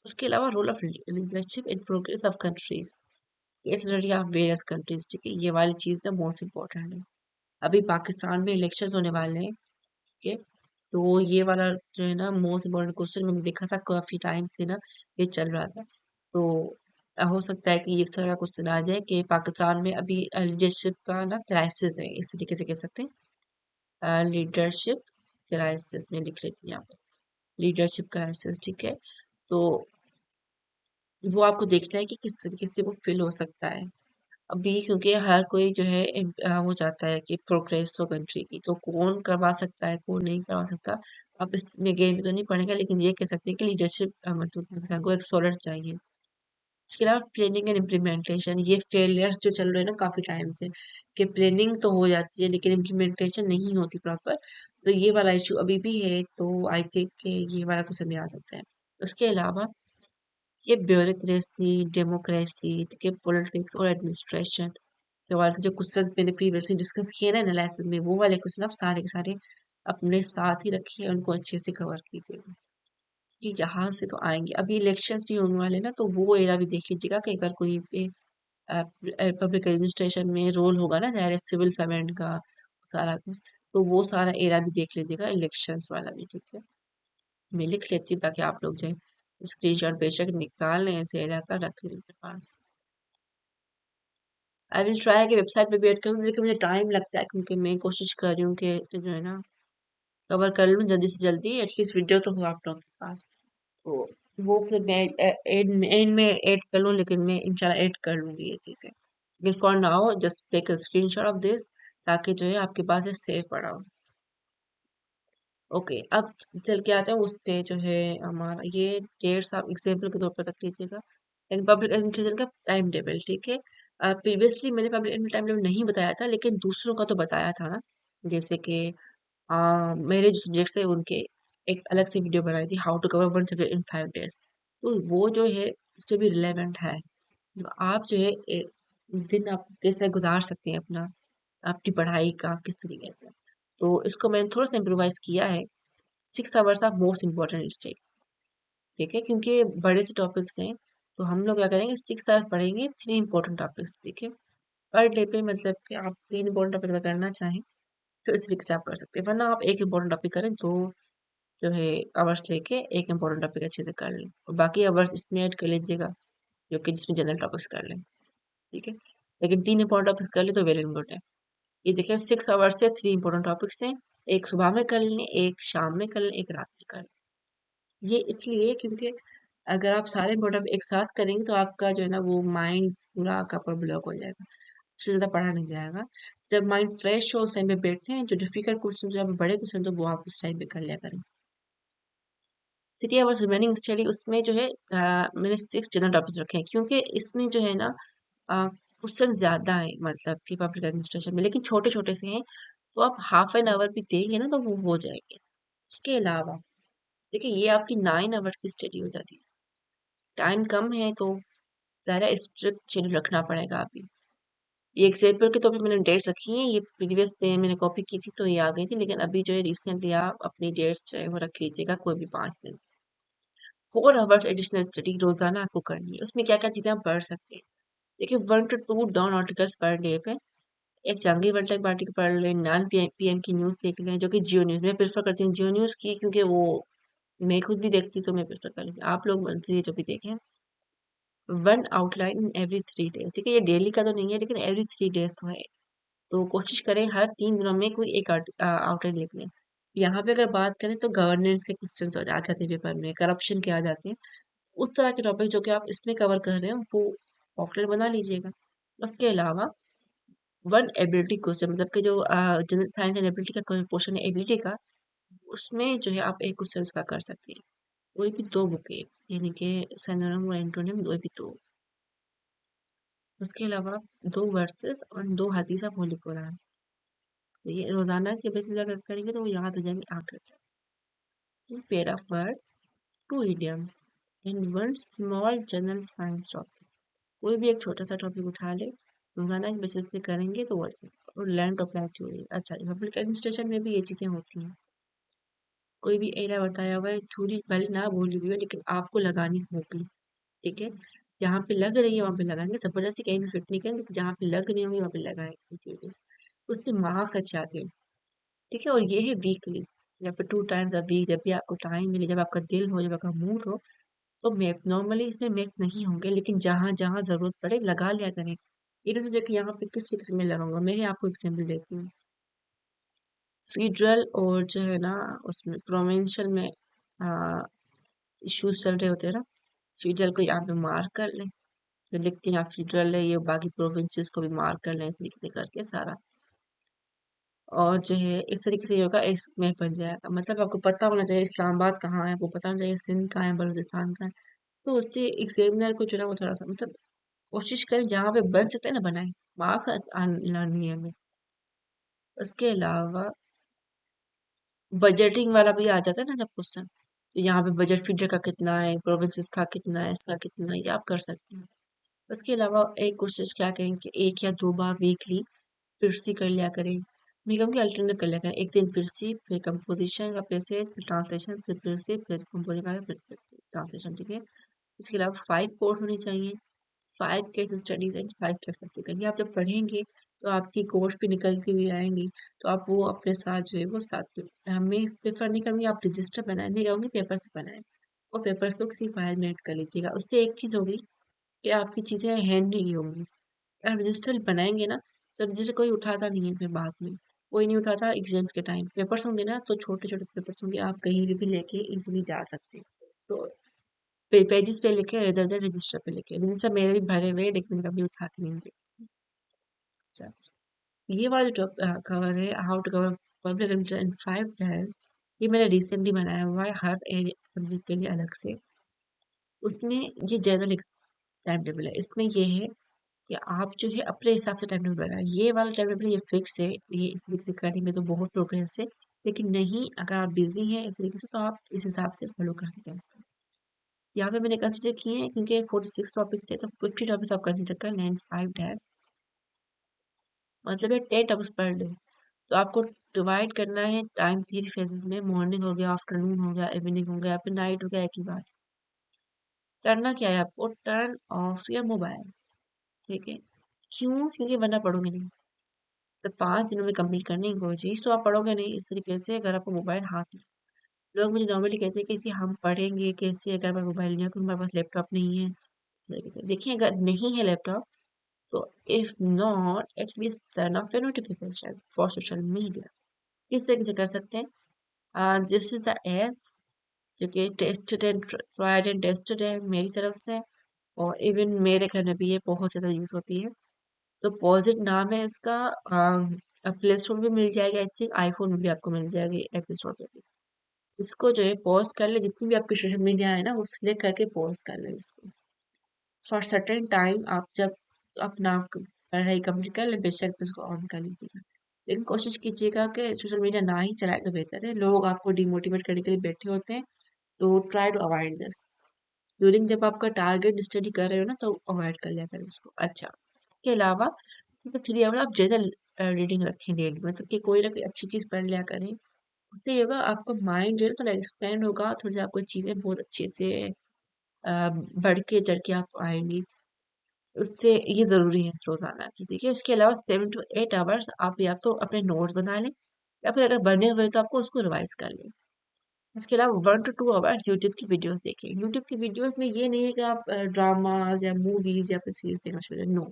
उसके अलावा role of leadership in progress of countries, ये स्टडी ऑफ वेरियस कंट्रीज, ठीक है, ये वाली चीज ना मोस्ट इम्पोर्टेंट है। अभी पाकिस्तान में इलेक्शंस होने वाले हैं, ठीक है, तो ये वाला जो है ना मोस्ट इम्पोर्टेंट क्वेश्चन मैंने देखा था काफी टाइम से ना, ये चल रहा था। तो हो सकता है कि इस तरह का क्वेश्चन आ जाए कि पाकिस्तान में अभी लीडरशिप का ना क्राइसिस है, इस तरीके से कह सकते हैं, लीडरशिप क्राइसिस में लिख लेती हैं यहाँ पे, लीडरशिप क्राइसिस, ठीक है। तो वो आपको देखना है कि किस तरीके से वो फिल हो सकता है अभी, क्योंकि हर कोई जो है वो चाहता है कि प्रोग्रेस हो कंट्री की, तो कौन करवा सकता है कौन नहीं करवा सकता, अब इसमें गेम तो नहीं पड़ेगा, लेकिन ये कह सकते हैं कि लीडरशिप मतलब पाकिस्तान को एक सॉलिड चाहिए। इसके अलावा प्लानिंग एंड इम्प्लीमेंटेशन, ये फेलियर्स जो चल रहे हैं ना काफी टाइम से, कि प्लानिंग तो हो जाती है लेकिन इम्प्लीमेंटेशन नहीं होती प्रॉपर, तो ये वाला इशू अभी भी है। तो आई थिंक कि ये वाला कुछ में आ सकता है। उसके अलावा ये ब्यूरोक्रेसी, डेमोक्रेसी, ठीक है, पॉलिटिक्स और एडमिनिस्ट्रेशन के वाले से जो क्वेश्चन मैंने प्रीवियसली डिस्कस किए ना एनालिसिस में, वो वाले क्वेश्चन आप सारे के सारे अपने साथ ही रखिए, उनको अच्छे से कवर कीजिए, कि यहाँ से तो आएंगे। अभी इलेक्शंस भी होने वाले ना, तो वो एरिया भी देख लीजिएगा कि अगर कोई पब्लिक एडमिनिस्ट्रेशन में रोल होगा ना, चाहे सिविल सर्वेंट का, सारा कुछ, तो वो सारा एरा भी देख लीजिएगा, इलेक्शंस वाला भी, ठीक है। मैं लिख लेती हूँ ताकि आप लोग जो है स्क्रीनशॉट बेशक निकाल लें ऐसे एरा का, रख लें अपने पास। आई विल ट्राई कि वेबसाइट पे भी ऐड करूँ, लेकिन मुझे टाइम लगता है क्योंकि मैं कोशिश कर रही हूँ कि जो है ना कवर कर लूँ जल्दी से जल्दी, एटलीस्ट वीडियो तो हो आप लोगों के पास। तो वो फिर मैं एंड में ऐड कर लूँ, लेकिन मैं इंशाल्लाह ऐड कर लूँगी ये चीज़ें। लेकिन for now just take a screenshot of this, ताकि जो है आपके पास ये सेव पड़ा हो। ओके, अब चल के आते हैं उस पे जो है हमारा ये डेट्स आप एग्जाम्पल के तौर पर रख लीजिएगा। एक पब्लिक एडमिनिस्ट्रेशन का टाइम टेबल, ठीक है। प्रीवियसली मैंने पब्लिक एडमिनिस्ट्रेशन टाइम टेबल नहीं बताया था, लेकिन दूसरों का तो बताया था ना। जैसे कि मेरे जो सब्जेक्ट्स है उनके एक अलग से वीडियो बनाई थी, how to cover one subject in 5 days। तो वो जो है इससे भी रिलेवेंट है। तो आप जो है एक दिन आप कैसे गुजार सकते हैं अपना, आपकी पढ़ाई का किस तरीके से। तो इसको मैंने थोड़ा सा इम्प्रोवाइज किया है। 6 hours of most important state, ठीक है, क्योंकि बड़े से टॉपिक्स हैं। तो हम लोग क्या करेंगे, 6 आवर्स पढ़ेंगे 3 इंपॉर्टेंट टॉपिक्स, ठीक है। पर डे पे मतलब कि आप 3 इंपॉर्टेंट टॉपिक अगर करना चाहें तो इस तरीके से आप कर सकते हैं, वरना आप एक इंपॉर्टेंट टॉपिक करें तो जो है आवर्स लेके एक इंपॉर्टेंट टॉपिक अच्छे से कर लें, और बाकी आवर्स इसमें ऐड कर लीजिएगा जो कि जिसमें जनरल टॉपिक्स कर लें, ठीक है। लेकिन 3 इंपॉर्टेंट टॉपिक्स कर ले तो वेल एंड गुड है। ये देखिए 6 आवर्स से 3 इंपॉर्टेंट टॉपिक्स हैं। एक सुबह में कर लें, एक शाम में कर लें, एक रात में कर लें। ये इसलिए क्योंकि अगर आप सारे इंपॉर्टेंट एक साथ करेंगे तो आपका जो है ना वो माइंड पूरा आपका पूरा ब्लॉक हो जाएगा, उससे ज़्यादा पढ़ा नहीं जाएगा। जब माइंड फ्रेश हो उस टाइम पे बैठे, जो डिफिकल्ट क्वेश्चन जो है बड़े क्वेश्चन तो वो आप उस टाइम पे कर लिया करें। थ्री आवर्स रिमेनिंग स्टडी उसमें जो है मैंने 6 जनरल टॉपिक्स रखे हैं, क्योंकि इसमें जो है ना क्वेश्चन ज़्यादा है, मतलब कि पब्लिक एडमिनिस्ट्रेशन में, लेकिन छोटे छोटे से हैं। तो आप हाफ एन आवर भी देंगे ना तो वो हो जाएंगे। उसके अलावा देखिए ये आपकी 9 आवर्स की स्टडी हो जाती है। टाइम कम है तो ज़्यादा स्ट्रिक्ट शेड्यूल रखना पड़ेगा अभी। ये एग्जाम्पल के तौर पे मैंने डेट्स रखी हैं, ये प्रीवियस पे मैंने कॉपी की थी तो ये आ गई थी, लेकिन अभी जो है रिसेंटली आप अपनी डेट्स जो है वो रख लीजिएगा, कोई भी 5 दिन। 4 आवर्स एडिशनल स्टडी रोजाना आपको करनी है। उसमें क्या क्या चीजें आप पढ़ सकते हैं, देखिए 1 to 2 down articles per day पे। एक जंगी वर्ल्ड पार्टी को पढ़ लें, नॉन पीएम की न्यूज़ देख लें, जो कि जियो न्यूज़ में प्रेफर करती हूँ, जियो न्यूज़ की, क्योंकि वो मैं खुद भी देखती हूँ तो मैं प्रेफर करूँगी, आप लोग से जो भी देखें। 1 आउटलाइन इन एवरी 3 डेज, ठीक है, ये डेली का तो नहीं है लेकिन एवरी 3 डेज तो है। तो कोशिश करें हर 3 दिनों में कोई एक आउटलाइन लिख लें। यहाँ पे अगर बात करें तो गवर्नेंस के क्वेश्चन आ जाते हैं पेपर में, करप्शन के आ जाते हैं। उस तरह के टॉपिक जो कि आप इसमें कवर कर रहे हो वो आउटलाइन बना लीजिएगा। उसके अलावा वन एबिलिटी क्वेश्चन, मतलब कि जो जनरल साइंस एंड एबिलिटी का क्वेश्चन है एबिलिटी का, उसमें जो है आप एक क्वेश्चन का कर सकते हैं। कोई भी 2 बुकें, यानी कि सिनोनिम और एंटोनिम, कोई भी 2। उसके अलावा 2 वर्सेस और 2 हदीस ऑफ होली कुरान। तो ये रोजाना के बेसिस अगर करेंगे तो वो याद हो जाएंगे आकर। 2 pair of words, 2 idioms and 1 small general science topic. कोई भी एक छोटा सा टॉपिक उठा ले, रोजाना के बेसिस पे करेंगे तो वो अच्छा। और लैंड अप्लाई थ्योरी, अच्छा पब्लिक एडमिनिस्ट्रेशन में भी ये चीजें होती हैं। कोई भी एरिया बताया हुआ है, थ्योरी भले ना भूली हुई है लेकिन आपको लगानी होगी, ठीक है। जहाँ पे लग रही है वहाँ पे लगाएंगे, जबरदस्ती कहीं भी फिट नहीं करेंगे, जहाँ पे लग नहीं होंगी वहाँ पे लगाएंगे चीजें। उससे मार्क्स अच्छे आते हैं, ठीक है। और ये है वीकली, या फिर 2 times a week, जब भी आपको टाइम मिले, जब आपका दिल हो, जब आपका मूड हो। तो मैथ नॉर्मली इसमें मैथ नहीं होंगे, लेकिन जहाँ जहाँ जरूरत पड़े लगा लिया करें। ये तो देखिए यहाँ पे किस तरीके से मैं लगाऊंगा, मैं ही आपको एग्जाम्पल देती हूँ। फेडरल और जो है ना उसमें प्रोविंशियल में इश्यूज चल रहे होते हैं ना, फेडरल को यहाँ पे मार्क कर लें, जो लिखते हैं आप फेडरल है, ये बाकी प्रोविंसेस को भी मार्क कर लें, इस तरीके से करके सारा। और जो है इस तरीके से योगा इसमें बन जाएगा, मतलब आपको पता होना चाहिए इस्लामाबाद कहाँ है, आपको पता होना चाहिए सिंध कहाँ है, बलूचिस्तान कहाँ है। तो उससे एग्जामिनर को जो है वो थोड़ा सा मतलब कोशिश करें जहाँ पे बन सकता है ना बनाए, मार्क्स लानी है हमें। उसके अलावा बजटिंग वाला भी आ जाता है ना जब क्वेश्चन, तो यहाँ पे बजट फीडर का कितना है, प्रोविंसेस का कितना है, इसका कितना है, ये आप कर सकते हैं। उसके अलावा एक कोशिश क्या करें कि 1 या 2 बार वीकली फिर कर लिया करें। मैं कहूँगी अल्टरनेट कर लिया करें, एक दिन फिर कंपोजिशन का फिर ट्रांसलेशन, फिर कंपोजिशन का फिर ट्रांसलेशन, ठीक है। इसके अलावा 5 कोर्स होनी चाहिए, 5 case studies and 5 case practical. ये आप जब पढ़ेंगे तो आपकी कोर्स भी निकल के भी आएंगी। तो आप वो अपने साथ जो है वो साथ में, मैं प्रेफर नहीं करूँगी आप रजिस्टर बनाए, मैं कहूँगी पेपर से बनाए, और पेपर्स को किसी फाइल में ऐड कर लीजिएगा। उससे एक चीज़ होगी कि आपकी चीज़ें हैंड नहीं होंगी। आप रजिस्टर बनाएंगे ना, तो रजिस्टर कोई उठाता नहीं है फिर बाद में, कोई नहीं उठाता एग्जाम्स के टाइम। पेपर्स होंगे ना तो छोटे छोटे पेपर्स होंगे, आप कहीं भी लेके इजीली जा सकते हैं। तो पेजेस पे लिखे, इधर उधर रजिस्टर पे लिखे, रजिस्टर मेरे भी भरे हुए हैं, लेकिन कभी उठा के नहीं देखे। अच्छा, ये वाला जो कवर है, how to cover public inter in 5 days, ये मैंने रिसेंटली बनाया हुआ है हर सब्जेक्ट के लिए अलग से। उसमें ये जनरल टाइम टेबल है, इसमें ये है कि आप जो है अपने हिसाब से टाइम टेबल बनाए। ये वाला टाइम टेबल ये फिक्स है, ये इस तरीके से करेंगे तो बहुत प्रोग्रेस है, लेकिन नहीं अगर आप बिजी हैं इस तरीके से तो आप इस हिसाब से फॉलो कर सकते हैं इसको। यहाँ पे मैंने कंसिडर किए हैं क्योंकि 46 टॉपिक थे, तो 50 टॉपिक्स आप कंसिडर कर लें 5 days, मतलब ये 10 टॉपिक्स पर डे। तो आपको डिवाइड करना है टाइम 3 फेजेस में, मॉर्निंग हो गया, आफ्टरनून हो गया, इवनिंग हो गया, फिर नाइट हो गया, एक ही बात। करना क्या है आपको, टर्न ऑफ योर मोबाइल, ठीक है। क्यों? क्योंकि वरना पढ़ोगे नहीं। तो 5 दिनों में कंप्लीट करनी है कोई चीज़ तो आप पढ़ोगे नहीं इस तरीके से अगर आपको मोबाइल हाथ में। लोग मुझे नॉर्मली कहते हैं कि हम पढ़ेंगे कैसे अगर हमारे मोबाइल नहीं है, क्योंकि हमारे पास लैपटॉप नहीं है। इस तरीके से देखिए, अगर नहीं है लैपटॉप तो if not at least turn off your notification for social media. किस तरीके से कर सकते हैं, दिस इज द ऐप जो कि tested and tried and tested है मेरी तरफ से, और इवन मेरे घर में भी ये बहुत ज़्यादा यूज़ होती है। तो पॉजिट नाम है इसका, प्ले स्टोर पे मिल जाएगा, आई थिंक आईफोन में भी आपको मिल जाएगी एप्पल स्टोर पे भी। इसको जो है पॉज कर ले, जितनी भी आपकी सोशल मीडिया है ना वो सिलेक्ट करके पॉज कर ले इसको फॉर सर्टेन टाइम। आप जब अपना पढ़ाई कंप्लीट कर ले बेशक इसको ऑन कर लीजिएगा, लेकिन कोशिश कीजिएगा कि सोशल मीडिया ना ही चलाए तो बेहतर है। लोग आपको डिमोटिवेट करने के लिए बैठे होते हैं, तो try to avoid this during जब आपका टारगेट स्टडी कर रहे हो ना, तो अवॉइड कर लिया करें उसको। अच्छा, के अलावा 3 आवर आप जनरल रीडिंग रखें डेली, मतलब कि कोई ना कोई अच्छी चीज़ पढ़ लिया करें। उससे ये होगा आपका माइंड जो है थोड़ा एक्सपेंड होगा, थोड़ी सी आपको चीज़ें बहुत अच्छे से बढ़ के चढ़ के आप आएंगी। उससे ये ज़रूरी है रोज़ाना की, ठीक है। उसके अलावा 7 to 8 आवर्स आप या तो अपने नोट्स बना लें, या फिर अगर बने हुए तो आपको उसको रिवाइज कर लें। उसके अलावा 1 to 2 आवर्स यूट्यूब की वीडियोस देखें। यूट्यूब की वीडियोस में ये नहीं है कि आप ड्रामाज या मूवीज या फिर सीरीज देखना शुरू करें, नो।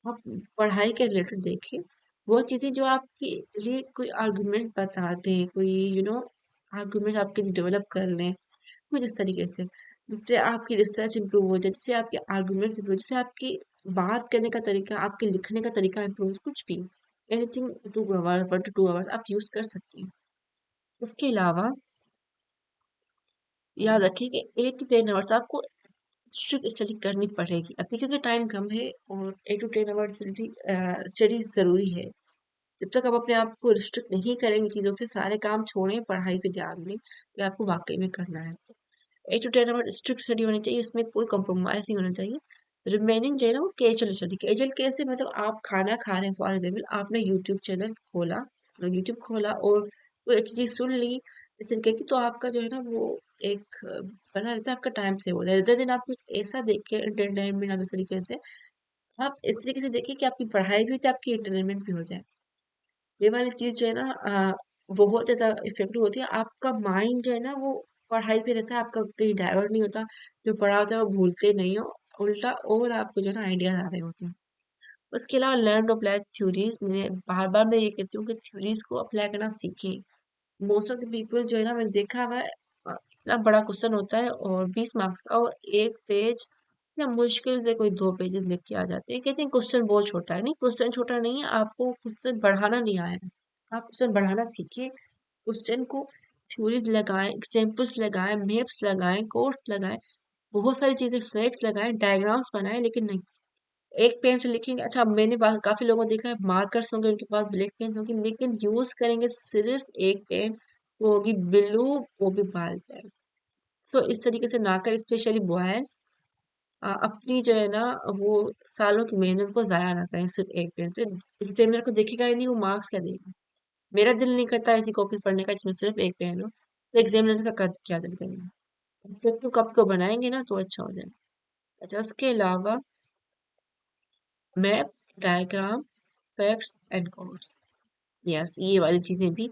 आप पढ़ाई के रिलेटेड देखिए, वो चीज़ें जो आपके लिए कोई आर्गुमेंट बताते हैं, कोई आर्गुमेंट आपके लिए डेवलप कर लें कुछ इस तरीके से, जिससे आपकी रिसर्च इंप्रूव हो जाए, जिससे आपके आर्गुमेंट्स इंप्रूव, जिससे आपकी बात करने का तरीका, आपके लिखने का तरीका इंप्रूव, कुछ भी एनीथिंग। 2 आवर 1 to 2 आवर्स आप यूज कर सकती हैं। उसके अलावा याद रखिए कि 8 to 10 आवर्स आपको स्ट्रिक्ट स्टडी करनी पड़ेगी, अभी क्योंकि टाइम कम है, और 8 to 10 आवर्स स्टडी ज़रूरी है। जब तक आप अपने आप को रिस्ट्रिक्ट नहीं करेंगे चीज़ों से, सारे काम छोड़ें, पढ़ाई पे ध्यान दें कि आपको वाकई में करना है। 8 to 10 आवर स्ट्रिक्ट स्टडी होनी चाहिए, इसमें कोई कॉम्प्रोमाइज़ नहीं होना चाहिए। रिमेनिंग जो है ना वो कैजुअल स्टडी। कैजुअल कैसे, मतलब आप खाना खा रहे हैं फॉर एग्जाम्पल, आपने यूट्यूब चैनल खोला, यूट्यूब खोला और कोई अच्छी चीज़ सुन ली इस तरीके की, तो आपका जो है ना वो एक बना रहता है, आपका टाइम सेव हो जाए। अदर दिन आप कुछ ऐसा देखें एंटरटेनमेंट, आप इस तरीके से, आप इस तरीके से देखिए कि आपकी पढ़ाई भी हो जाए, आपकी एंटरटेनमेंट भी हो जाए। ये वाली चीज़ जो है ना बहुत ज़्यादा इफ़ेक्टिव होती है। आपका माइंड जो है ना वो पढ़ाई पे रहता है, आपका कहीं डाइवर्ट नहीं होता। जो पढ़ा होता है वो भूलते नहीं हो, उल्टा और आपको जो है ना आइडियाज़ आ रहे होते हैं। उसके अलावा लर्न टू अप्लाई थ्योरीज़, मैं बार-बार मैं ये कहती हूँ कि थ्योरीज़ को अप्लाई करना सीखें। मोस्ट ऑफ द पीपल जो है ना मैंने देखा हुआ है, इतना बड़ा क्वेश्चन होता है और 20 मार्क्स का, और 1 पेज या मुश्किल से कोई 2 पेजेस लिख के आ जाते हैं। कहते हैं क्वेश्चन बहुत छोटा है, नहीं क्वेश्चन छोटा नहीं है, आपको क्वेश्चन बढ़ाना नहीं आया है। आप क्वेश्चन बढ़ाना सीखिए, क्वेश्चन को थ्योरीज लगाएं, एग्जाम्पल्स लगाएं, मैप्स लगाएं, कोट्स लगाएं, बहुत सारी चीजें फैक्ट्स लगाएं, डायग्राम्स बनाएं, लेकिन नहीं एक पेन से लिखेंगे। अच्छा, मैंने काफी लोगों को देखा है मार्कर्स होंगे उनके पास, ब्लैक पेन होंगे, लेकिन यूज करेंगे सिर्फ एक पेन, वो होगी ब्लू, वो भी बाल पेन। सो इस तरीके से ना कर, स्पेशली बॉयज अपनी जो है ना वो सालों की मेहनत को जाया ना करें सिर्फ एक पेन से। एग्जामिनर को देखेगा ही नहीं, वो मार्क्स क्या देगा। मेरा दिल नहीं करता ऐसी कॉपीज पढ़ने का जिसमें सिर्फ एक पेन हो, तो एग्जामिनर का क्या दिल करेगा। तो कब को बनाएंगे ना तो अच्छा हो जाए। अच्छा, उसके अलावा map, diagram, facts and quotes. Yes, ये वाली चीजें भी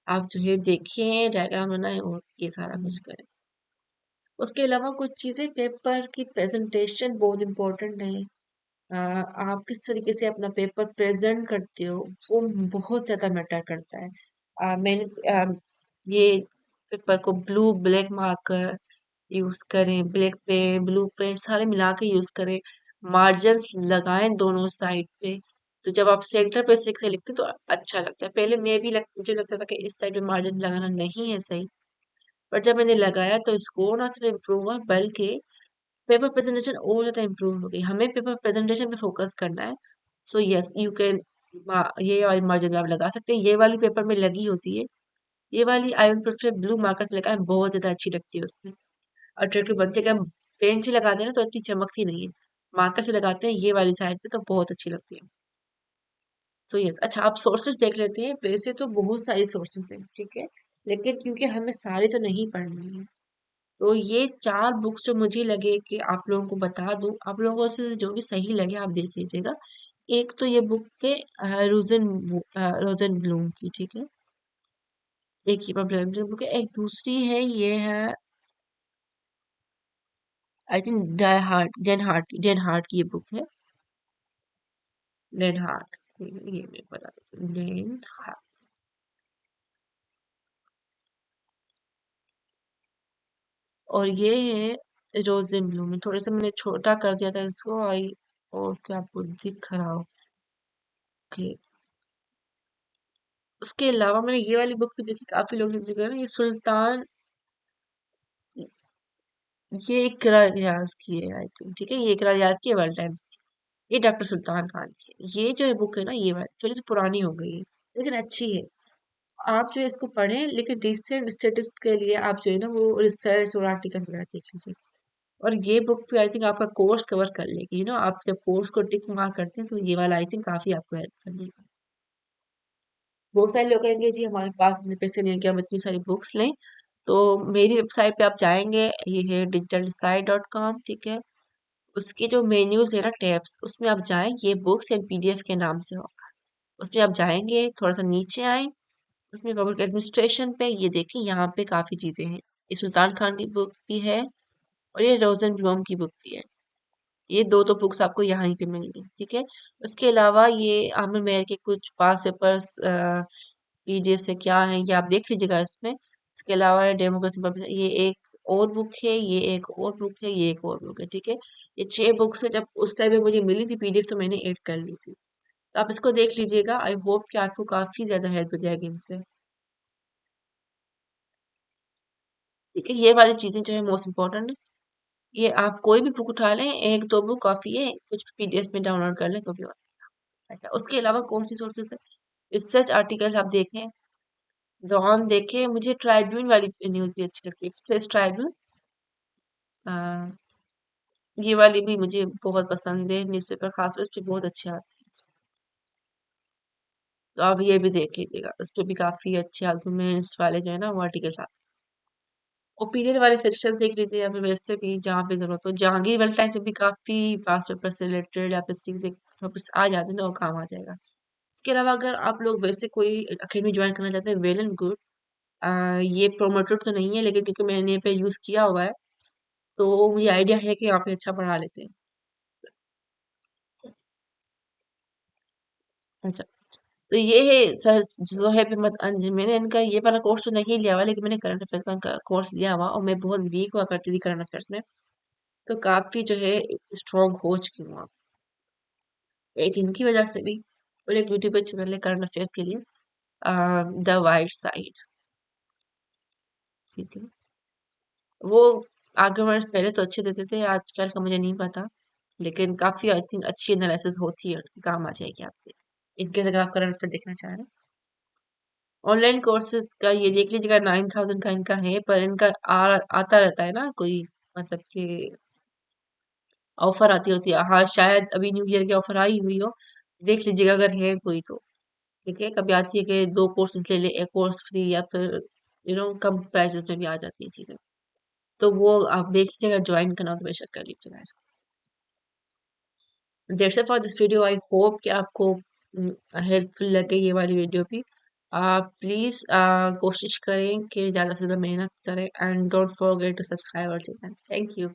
आप जो है देखें, डायग्राम बनाएं और ये सारा कुछ करें। उसके अलावा कुछ चीजें, पेपर की प्रेजेंटेशन बहुत इंपॉर्टेंट है। आप किस तरीके से अपना पेपर प्रेजेंट करते हो वो बहुत ज्यादा मैटर करता है। मैंने ये पेपर को ब्लू ब्लैक मार्कर यूज करें, ब्लैक पेन ब्लू पेन सारे मिला के यूज करें, मार्जिन्स लगाएं दोनों साइड पे। तो जब आप सेंटर पे से लिखते तो अच्छा लगता है। पहले मुझे लगता था कि इस साइड पे मार्जिन लगाना नहीं है सही, पर जब मैंने लगाया तो स्कोर ना सिर्फ इम्प्रूव हुआ बल्कि पेपर प्रेजेंटेशन और ज्यादा इम्प्रूव हो गई। हमें पेपर प्रेजेंटेशन पे फोकस करना है। सो यस यू कैन, ये वाली मार्जिन आप लगा सकते हैं, ये वाली पेपर में लगी होती है। ये वाली I will prefer blue marker से लगाएं, बहुत ज्यादा अच्छी लगती है उसमें, अट्रैक्टिव बनती है। अगर हम पेन से लगाते हैं ना तो इतनी चमकती नहीं है, मार्कर से लगाते हैं ये वाली साइड पे तो बहुत अच्छी लगती है। सो यस, अच्छा आप सोर्सेस देख लेते हैं। वैसे तो बहुत सारी सोर्सेस हैं, ठीक है, लेकिन क्योंकि हमें सारे तो नहीं पढ़नी है, तो ये 4 बुक्स जो मुझे लगे कि आप लोगों को बता दूं, आप लोगों को से जो भी सही लगे आप देख लीजिएगा। एक तो ये बुक है रोजन ब्लूम की, ठीक है, एक ये पब्लिक बुक है। एक दूसरी है, ये है आई थिंक डेन हार्ट की ये बुक है, डेन हार्ट, ये मैं बता डेन हार्ट। और ये है रोजन ब्लूम, थोड़ा सा मैंने छोटा कर दिया था इसको, आई और क्या आपको दिख रहा हो कि। उसके अलावा मैंने ये वाली बुक भी देखी, काफी लोग जिक्र है, ये सुल्तान, ये इकरा रियाज की है आई थिंक, ठीक है, ये इकरा रियाज की है वर्ल्ड टाइम। ये डॉक्टर सुल्तान खान की है। ये जो है बुक है ना, ये वाली थोड़ी सी पुरानी हो गई है लेकिन अच्छी है। आप जो है इसको पढ़ें, लेकिन रिसेंट स्टेटस के लिए आप जो है ना वो रिसर्च और आर्टिकल वगैरह देख लीजिए। और ये बुक भी आई थिंक आपका कोर्स कवर कर लेगी, आप जब कोर्स को टिक मार्क करते हैं तो ये वाला आई थिंक काफी आपको हेल्प कर देगा। बहुत सारे लोग कहेंगे जी हमारे पास इतने पैसे नहीं है कि हम इतनी सारी बुक्स लें, तो मेरी वेबसाइट पे आप जाएंगे, ये है digitaldesign.com, ठीक है। उसके जो मेन्यूज है ना, टैब्स, उसमें आप जाएं, ये बुक्स एंड पीडीएफ के नाम से होगा। उसमें आप जाएंगे, थोड़ा सा नीचे आए, उसमें पब्लिक एडमिनिस्ट्रेशन पे ये देखें, यहाँ पे काफी चीजें हैं। ये सुल्तान खान की बुक भी है और ये रोजन ब्लूम की बुक भी है। ये दो तो बुक्स आपको यहाँ ही पे मिलेंगी, ठीक है। उसके अलावा ये आमिर मेहर के कुछ पास पेपर्स पीडीएफ से क्या है ये आप देख लीजिएगा इसमें। इसके अलावा डेमोक्रेसी पब्लिक, ये एक और बुक है, ये एक और बुक है, ये एक और बुक है, ठीक है। ये 6 बुक्स है, जब उस टाइम पे मुझे मिली थी पीडीएफ तो मैंने ऐड कर ली थी। तो आप इसको देख लीजिएगा, आई होप कि आपको काफी ज्यादा हेल्प हो जाएगी इनसे, ठीक है। ये वाली चीजें जो है मोस्ट इम्पोर्टेंट है। ये आप कोई भी बुक उठा लें, एक दो बुक काफी है, कुछ पीडीएफ में डाउनलोड कर लें तो भी हो सकता है। उसके अलावा कौन सी सोर्सेस है, रिसर्च आर्टिकल्स आप देखें, डॉन देखें, मुझे ट्राइब्यून वाली न्यूज भी अच्छी लगती है, एक्सप्रेस ट्राइब्यून, ये वाली भी मुझे बहुत पसंद है, न्यूज़पेपर खासकर उस पे बहुत अच्छे आते हैं। तो आप ये भी देख लीजिएगा, उस पे भी काफी अच्छे आर्गूमेंट्स वाले जो है ना वो आर्टिकल्स आते हैं। ओपिनियन वाले सेक्शंस देख लीजिए, या फिर वैसे भी जहाँ पे जरूरत हो, जहांगीर वाले टाइम से भी काफी पास पेपर से रिलेटेड या फिर से टॉपिक्स आ जाते हैं तो वो काम आ जाएगा। इसके अलावा अगर आप लोग वैसे कोई अकेडमी ज्वाइन करना चाहते हैं, वेल एंड गुड। ये प्रोमोटेड तो नहीं है, लेकिन क्योंकि मैंने ये पे यूज किया हुआ है तो मुझे आइडिया है कि यहाँ पे अच्छा पढ़ा लेते हैं। अच्छा, तो ये है सर जोहेब अहमद अंजुम। मैंने इनका ये वाला कोर्स तो नहीं लिया हुआ, लेकिन मैंने करंट अफेयर्स का कोर्स लिया हुआ और मैं बहुत वीक हुआ करती थी करंट अफेयर्स में, तो काफी जो है स्ट्रॉन्ग हो चुकी हूँ अब, एक इनकी वजह से भी। और एक यूट्यूब चैनल है करंट अफेयर्स के लिए, द वाइट साइड, ठीक है। वो आर्गुमेंट्स पहले तो अच्छे देते थे, आजकल का मुझे नहीं पता, लेकिन काफी आई थिंक अच्छी एनालिसिस होती है, काम आ जाएगी आपके, इनके अगर आप करंट अफेयर देखना चाह रहे हैं। ऑनलाइन कोर्सेज का ये देख लीजिएगा, 9,000 का इनका है, पर इनका आता रहता है ना कोई, मतलब कि ऑफर आती होती है। हाँ, शायद अभी न्यू ईयर की ऑफर आई हुई हो, देख लीजिएगा अगर है कोई तो, ठीक है। कभी आती है कि 2 कोर्सेज ले ले, एक कोर्स फ्री, या फिर कम प्राइसेस में भी आ जाती है चीजें, तो वो आप देख लीजिएगा, ज्वाइन करना हो तो बेशक कर लीजिएगा इसको। That's it for this video, I hope कि आपको हेल्पफुल लगे ये वाली वीडियो भी। आप प्लीज़ कोशिश करें कि ज़्यादा से ज़्यादा मेहनत करें and don't forget to subscribe our channel. Thank you.